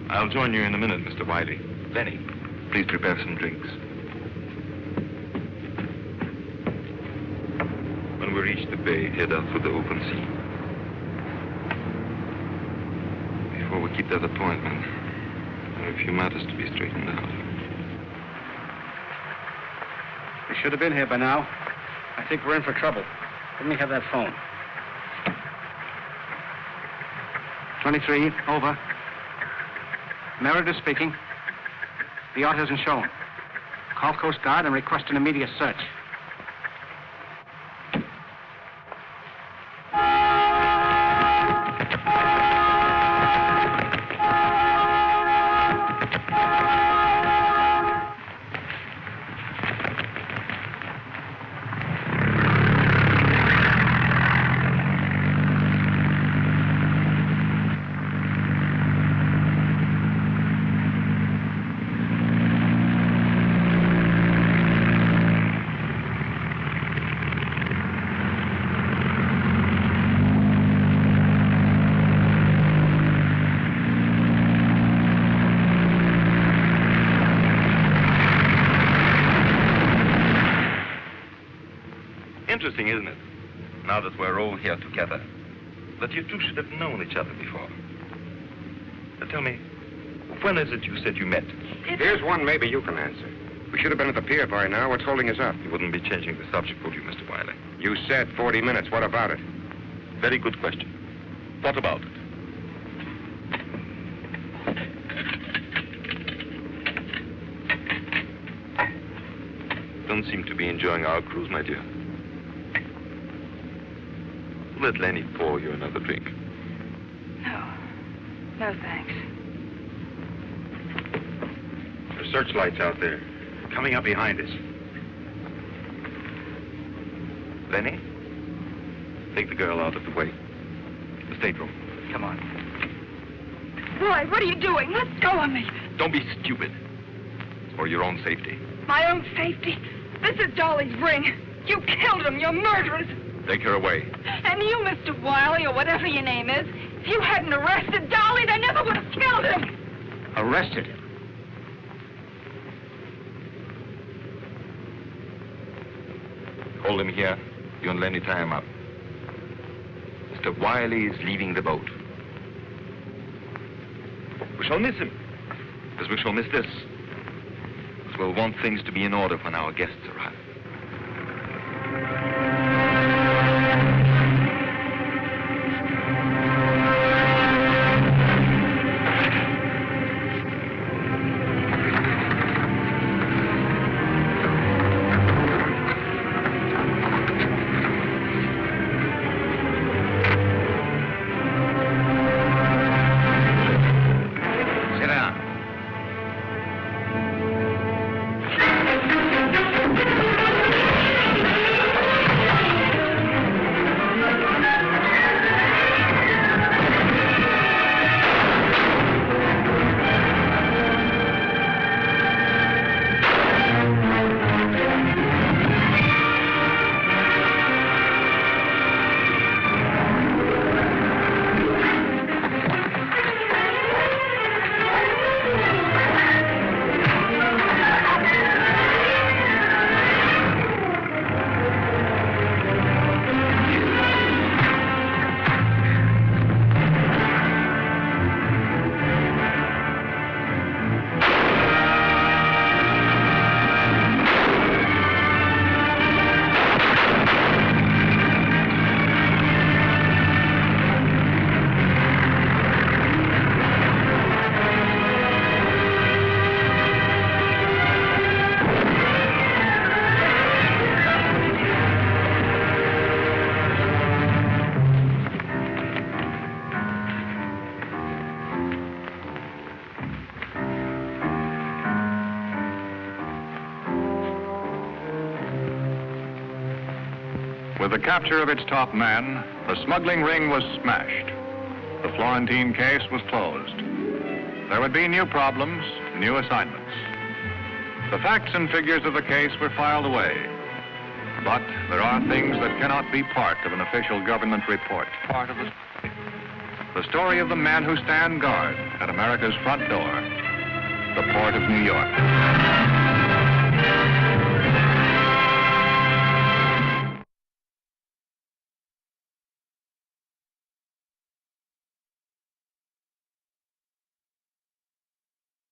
I'll join you in a minute, Mr. Wiley. Lenny, please prepare some drinks. When we reach the bay, head out for the open sea. Before we keep that appointment, there are a few matters to be straightened out. We should have been here by now. I think we're in for trouble. Let me have that phone. 23, over. Meredith speaking. The yacht isn't shown. Call Coast Guard and request an immediate search. interesting, isn't it? Now that we're all here together, that you two should have known each other before. Now tell me, when is it you said you met? Here's one maybe you can answer. We should have been at the pier by now. What's holding us up? You wouldn't be changing the subject, would you, Mr. Wiley? You said 40 minutes. What about it? Very good question. What about it? Don't seem to be enjoying our cruise, my dear. Let Lenny pour you another drink. No. No, thanks. There's searchlights out there, coming up behind us. Lenny, take the girl out of the way. The stateroom. Come on. Roy, what are you doing? Let go of me. Don't be stupid. It's for your own safety. My own safety? This is Dolly's ring. You killed him. You're murderers. Take her away. And you, Mr. Wiley, or whatever your name is, if you hadn't arrested Dolly, they never would have killed him. Arrested him? Hold him here. You and Lenny tie him up. Mr. Wiley is leaving the boat. We shall miss him, as we shall miss this. Because we'll want things to be in order when our guests arrive. With the capture of its top man, the smuggling ring was smashed. The Florentine case was closed. There would be new problems, new assignments. The facts and figures of the case were filed away. But there are things that cannot be part of an official government report. Part of the story of the men who stand guard at America's front door, the port of New York.